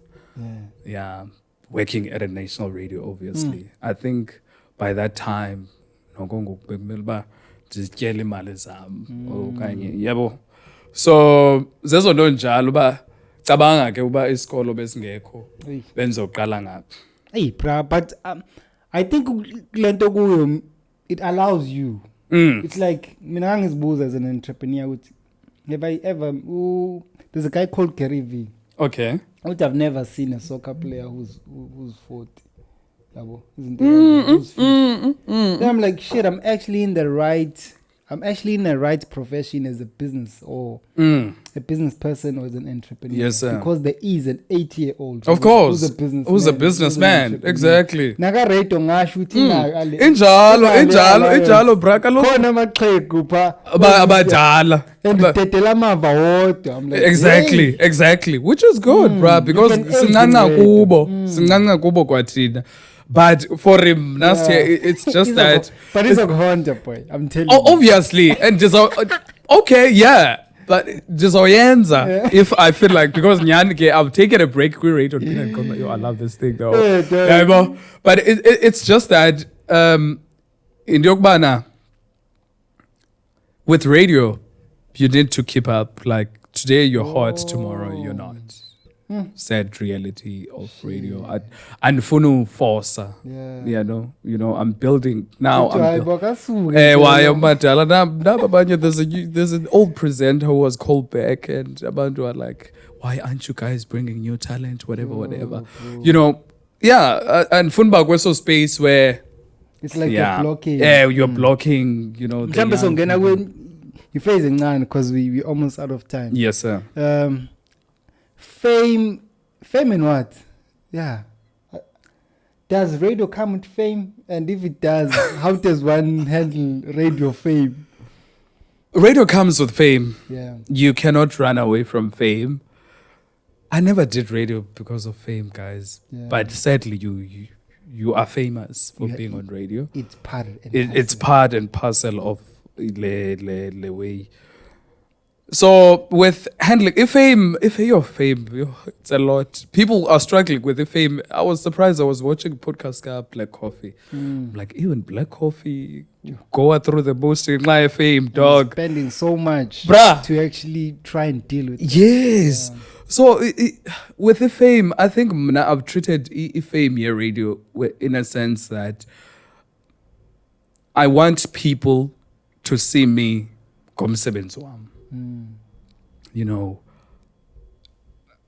Yeah, working at a national radio, obviously. I think by that time, ndizityele imali zam okanye yabo. So zezo nto njalo uba cabanga ke uba isikolo besingekho benzoqala ngaphi. Hey, but I think lento kuyo it allows you. It's like mina ngizibuza as an entrepreneur, have I ever there's a guy called Gary V. Okay. I've never seen a soccer player who's 40. Who's 50. Then I'm like, shit, I'm actually in the right profession as a business or a business person or as an entrepreneur. Yes, sir. Because there is an 80-year-old. Of course. Who's a businessman. Exactly. Nakareto ngashuthi injalo braka lo. Khona amaqhegu pha abadala. Enditetela amava wodwa. I'm like, exactly. Which is good, bruh, because sincanca kubo kwathina. But for him, last year, it's just that. But it's a Honda boy, I'm telling you. Obviously, and just okay, yeah. But just if I feel like, because Nyanike, I've taken a break, we rate on and come, yo, I love this thing though. But it's just that in Yogbana, with radio, you need to keep up. Like today you're hot, tomorrow you're not. Sad reality of radio. And funu forza. You know, I'm building now. There's an old presenter who was called back, and Abantu are like, why aren't you guys bringing new talent? Whatever. You know, and Funba was a space where it's like you're blocking. Yeah, you're blocking, you know. You're phasing now because we're almost out of time. Yes, sir. Fame and what? Yeah. Does radio come with fame? And if it does, how does one handle radio fame? Radio comes with fame. Yeah. You cannot run away from fame. I never did radio because of fame, guys. Yeah. But sadly, you are famous for being on radio. It's part and it's part and parcel of the way So with handling if your fame, it's a lot. People are struggling with the fame. I was surprised. I was watching a podcast guy, Black Coffee. Like even Black Coffee go through the boosting like fame, dog. Spending so much Bruh. to actually try and deal with it. Yes. So with the fame, I think I've treated fame here radio in a sense that I want people to see me komsebenzi wami. You know,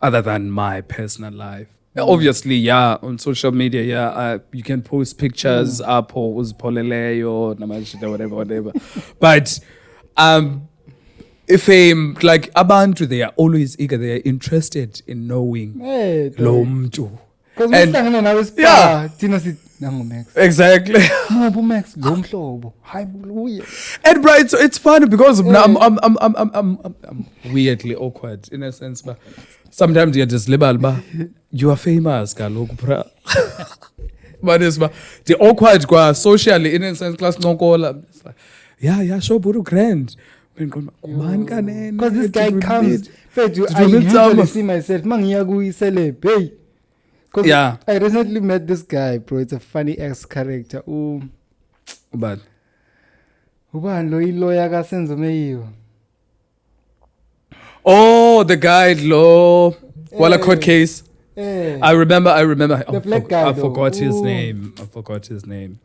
other than my personal life. Obviously, yeah, on social media, yeah, you can post pictures up or uzipholeleyo namashita whatever. But if like abantu, they are always eager, they are interested in knowing lo mntu. Because And- we nawe yeah. thina sithi nangu Max. Exactly. Ngoba Max lo mhlobo. Hayi buya. And bro, it's funny because I'm weirdly awkward in a sense, but sometimes you're just liberal, but you are famous, kaloku, bro. But it's the awkward kwa socially in a sense class no call. It's like, yeah, sure, buru grand. Because This guy comes. Fethu, Did I you meet usually someone? see myself. Mangiya ku-celeb. Hey. Because Yeah. I recently met this guy, bro. It's a funny ex-character. But Ubani lo iloya kaSenzo Meyiwa. oh, the guy low wala court case. Eh. I remember. The black guy I though. forgot his Ooh. name. I forgot his name.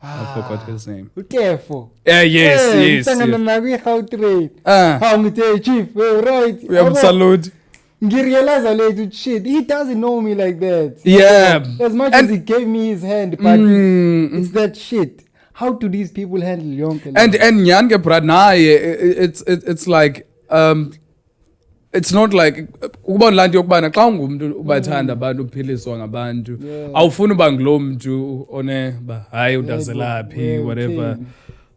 Careful. Yeah, yes. Sangana na kwi-Gautrain. Ah, How ngithe chief, right? we have salute. Ngirealize later shit. He doesn't know me like that. Yeah. As much And- as he gave me his hand, but it's that shit. How do these people handle Yonke? And Nyange Pradnaye, it's like it's not like ubona lanto yokubana xa ungumntu ubathanda abantu uphiliswa ngabantu awufuni uba ngulo mntu one ba hayi udazelaphi whatever.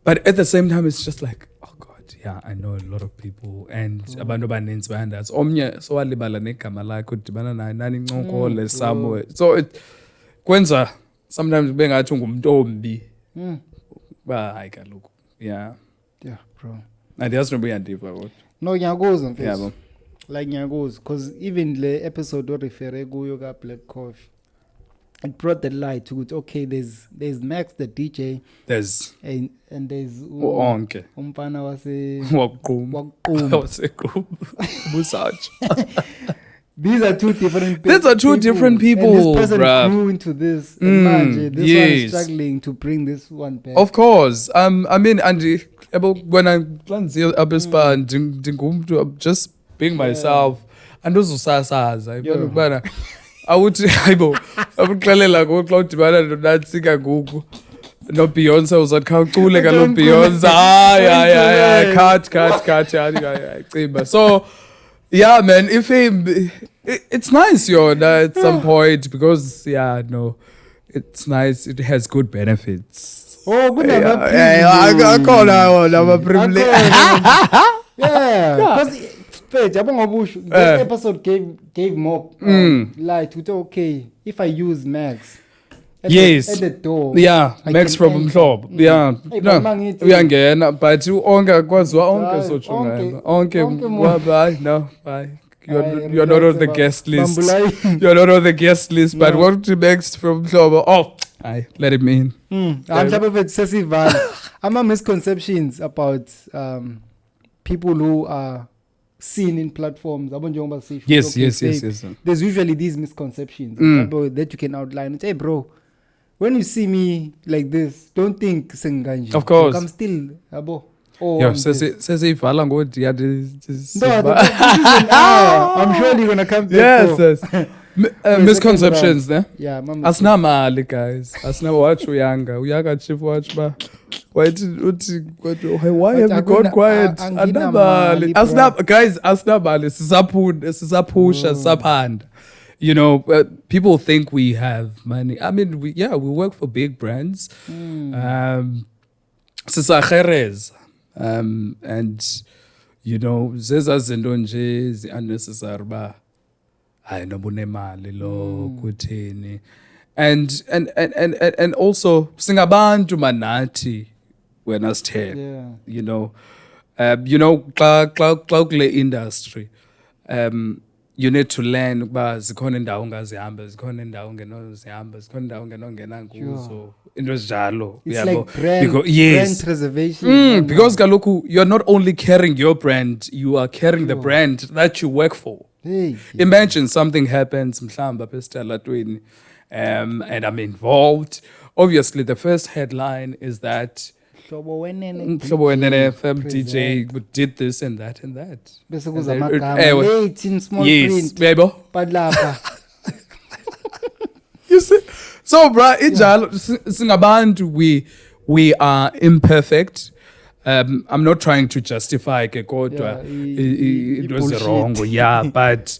But at the same time it's just like, oh god, yeah, I know a lot of people and abantu abaninzi bayandazi. Omnye sowalibala negama lakhe udibana naye nani ncokole somewhere. So it kwenza sometimes ube ngathi ungumntu ombi. Ba hayi kaloku. Yeah. Yeah, bro. Andiyazi noba uyandiva kodwa. No, ngiyakuzwa mfethu. Yabo. Like ngiyakuzwa because even the episode orefere kuyo ka Black Coffee, it brought the light to it. Okay, there's Max the DJ There's and there's onke umfana wase waqhuma waqhuma. waseqhuma busatsha. These are two different These are two different people, And this person bruh. grew into this. And manje, this one yes. is struggling to bring this one back. Of course. I mean, and when I plan to up spa ndingumntu, I'm just being myself. And those usasaza. Ibona I would hayibo. Akuxelela ko xa udibana nonatsika gugu. No Beyonce uzakhawucule kalo Beyonce. Ay cut. Cimba. So yeah, man, if it's nice, at some point because it's nice. It has good benefits. Oh, good. I call our privilege. Yeah, because this episode gave more light to okay, if I use Max at the door. Yeah, I Max can from enter. Mhlobo. Yeah. Hey, No, but mangithi- uyangena but onke kwaziwa onke Right, sotshingayo. onke Onke bye. No, bye. Hayi, You're not on the relax, guest list. Bambulayi. You're not on the guest list, but No. what to Max from Mhlobo? Oh, I let him in. Mhlawumbe mfethu sesivala. Ama misconceptions about people who are seen in platforms. Yabo njengoba sisho. Yes, Okay, yes, say, yes, yes. There's usually these misconceptions that you can outline. Hey bro, when you see me like this, don't think senganje. Of course. I'm still yabo. Oh, Yo, I'm this. sesiyivala ngodi No, this is an hour. I'm surely gonna come back. yes. Misconceptions there. Yeah, mama. Asinamali guys. Watch uyanga chief watch ba. Why have you gone quiet? Anginamali, Guys, asinamali sisaphusha sisaphanda. People think we have money. I mean, we work for big brands. Sisachereza. And zeza zinto nje zi-unnecessary ba hayi noba unemali lo kuthini and also singabantu manathi wena sithele Yeah. You know, xa kule industry, you need to learn ukuba zikhona indawo ongazihamba, zikhona indawo ungenozihamba, zikhona indawo ungenongena kuzo, into ezinjalo. It's uyabo? like brand, Because, yes. brand preservation. Because kaloku, you're not only carrying your brand, you are carrying the brand that you work for. Hey, Imagine something happens, mhlamba pesitalatweni, and I'm involved. Obviously, the first headline is that Hlobo wenene Mhlobo wenene FM present. DJ did this and that and that. Bese And kuza then- amagama late in small yes, print. yebo. But lapha You see? So, bruh, injalo, singabantu, we are imperfect. I'm not trying to justify ke kodwa it was bullshit. wrong. Yeah, but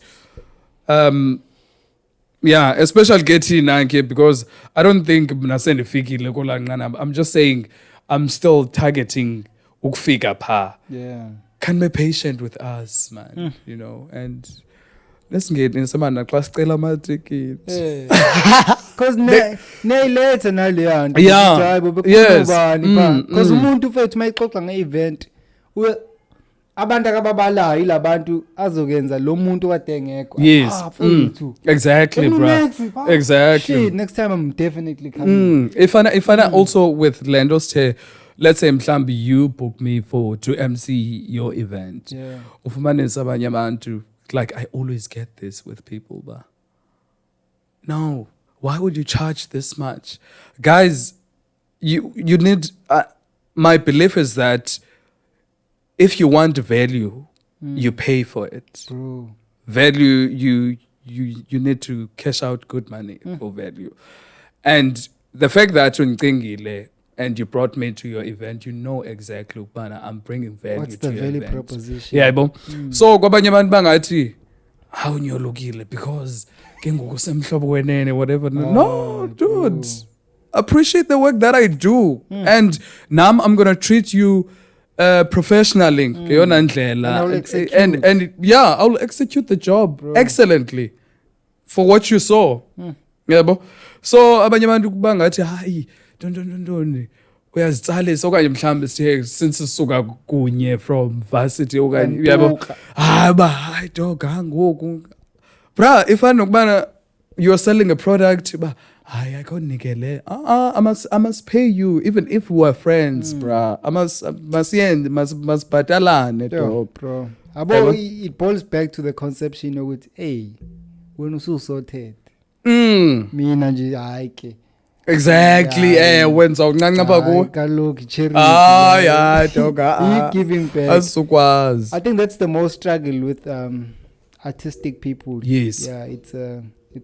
yeah, especially getting ke because I don't think mna sendifikile kola nqanaba. I'm just saying I'm still targeting ukufika pha. yeah. Can be patient with us, man. You know, and let's get in some naxa sicela ama ticket. Because neyileta naleya nto Yeah. Yes. Because umuntu fethu mayixoxa nge-event abantu akababalayo ilabantu azokenza lo muntu kade engekho. Yes. Too. Exactly, Let me bro. next, Exactly. Shit, next time I'm definitely coming. If I also with Lendo's here, let's say mhlambi you book me to MC your event. Yeah. Ufumanisa abanye abantu, like I always get this with people, but no, why would you charge this much? Guys, you need my belief is that if you want value, you pay for it. Bro. Value, you need to cash out good money for value. And the fact that unicingile and you brought me to your event, you know exactly ukubana I'm bringing value What's to the your value event. proposition? Yeah, yabo. So kwabanye abantu bangathi how nyolukile because ke ngoku semhlobo wenene whatever. No, dude. Appreciate the work that I do. And now I'm going to treat you professionally. ngeyona ndlela. And I will execute. And yeah, I'll execute the job excellently for what you saw. Yabo. So abanye abantu bangathi hayi don't uyazitsalisa okanye mhlambe sithe since sisuka kunye from varsity okanye yabo hayi dog ngoku bra if anokubana you're selling a product ba hayi akonikele I must pay you even if we are friends bra I must bhatalane dog Bro. Yabo. It boils back to the conception ukuthi hey wena ususorted mina nje hayi ke exactly wenza ukuncancapha kuwe kaloku cherry yeah dog giving back. asukwazi I think that's the most struggle with artistic people. Yes. Yeah, it's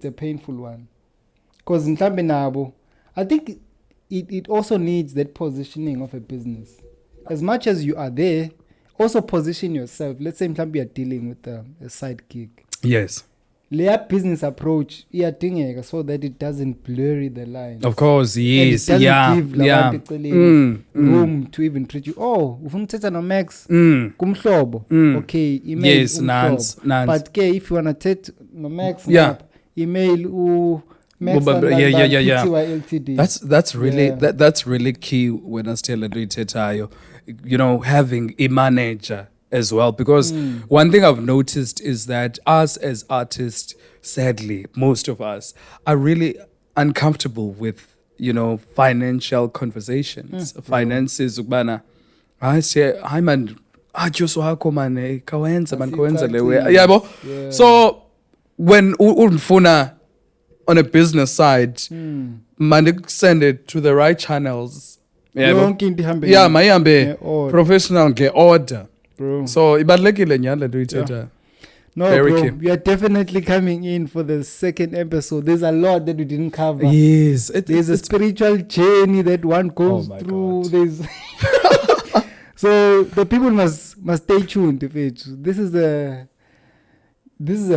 a painful one. Because mhlambe nabo, I think it also needs that positioning of a business. As much as you are there, also position yourself. Let's say mhlambe you are dealing with a side gig. yes Their business approach iyadingeka so that it doesn't blurry the line. of course yes And it doesn't yeah give yeah labantu eceleni room to even treat you. Oh, ufuna uthetha no Max kumhlobo. Okay, email Yes, umhlobo. nance. But ke if you wanna chat no Max, Yeah. email u Max Yeah. Ltd. that's really Yeah. that's really key when I still tayo, you know, having a manager as well, because one thing I've noticed is that us as artists, sadly most of us are really uncomfortable with, you know, financial conversations. Finances ukubana hayi man ajuso hakho man kawenza man kawenza lewe yabo. Yeah. So when unfuna on a business side man send it to the right channels yabo. Yonke into ihambe Yeah mayihambe nge-order. professional nge-order. Bro. So ibalulekile nyala nto uyithetha. No, Very bro, key. we are definitely coming in for the second episode. There's a lot that we didn't cover. Yes, There's a spiritual journey that one goes my through. God. There's so the people must stay tuned. If it this is a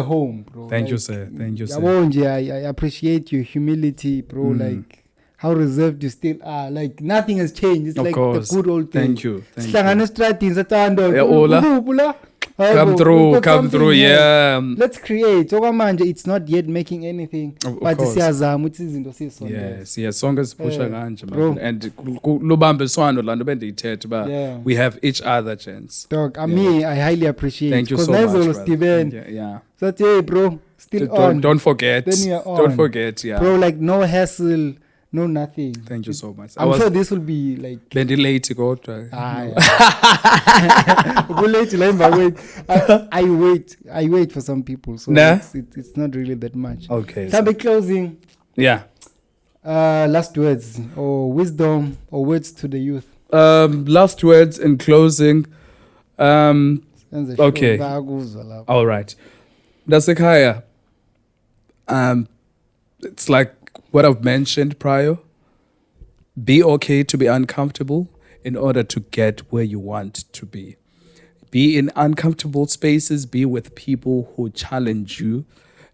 home, bro. Thank you, sir. Thank you, sir. Yabonje, I appreciate your humility, bro. Like how reserved you still are. Like nothing has changed. It's Of like course. the good old days. Thank you. Thank you. Sihlangana estradini sathando. Yeah, Ola. Ukuphi la? come through, yeah. Let's create. Okwamanje, it's not yet making anything, but siyazama ukuthi izinto sisondeze. Yes, sonke siphusha kanje man. And lubambiswano la nto bendiyithethe ba we have each other, gents. Dog, I highly appreciate. Thank you so much, yeah. So hey, bro, don't forget. Then you're on. Don't forget, yeah. Bro, like no hassle. No, nothing. Thank you so much. I'm sure this will be like. Bendi late go. I wait for some people, so it's not really that much. Okay. Can be closing. Yeah. Last words or wisdom or words to the youth. Last words in closing. Okay. All right. Dasekaya. It's like what I've mentioned prior. Be okay to be uncomfortable in order to get where you want to be. Be in uncomfortable spaces. Be with people who challenge you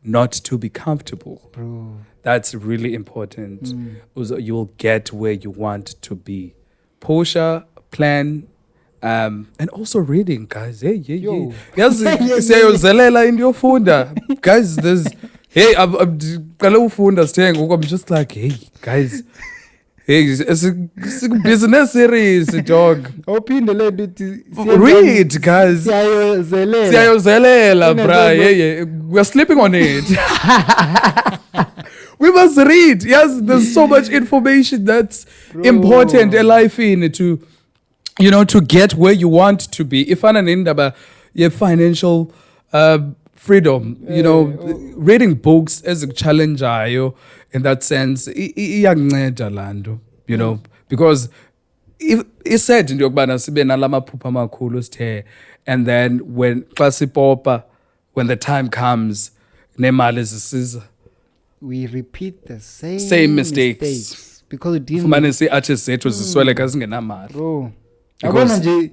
not to be comfortable. Bro. That's really important. You will get where you want to be. Posha, plan, and also reading, guys. Hey. Yes, siyayozelela indiyofunda. Guys, there's hey, I'm just like, hey, guys. Hey, it's a business series, dog. Read, guys. Siyayozelela, bra. Yeah. We're sleeping on it. We must read. Yes, there's so much information that's important in life to get where you want to be. If I'm an indaba, your financial freedom, reading books as a challenge, in that sense, because if it's said in yokubana sibe nalamaphupha amakhulu sithe, and then when the time comes, nemali zisiza, we repeat the same mistakes because we didn't. Fumane si-artists zethu zisweleka zingenamali. Bro, yabona nje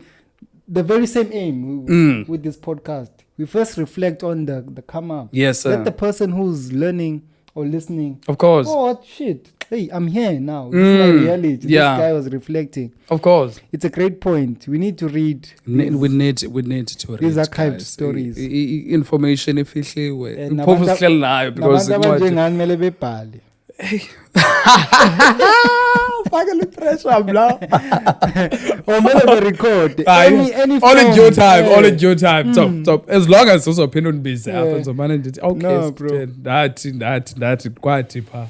the very same aim with this podcast. We first reflect on the come up. Yes, sir. Let the person who's learning or listening. Of course. Oh shit! Hey, I'm here now. This is my reality. Yeah. This guy was reflecting. Of course. It's a great point. We need to read. We need to read these archived guys. stories. Information ifihliwe. Uphofu sihleli nayo because njengani bebhale. Fucking pressure, bro. Or maybe record. Any all in your time. All in your time. Top. As long as also opinion busy happens. Okay, no, bro. That kwathi pha.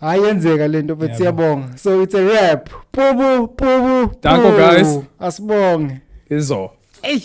Ayenzeka lento but siyabonga. So it's a wrap. Pubu. Danko guys. Asibonge. Izo. Hey.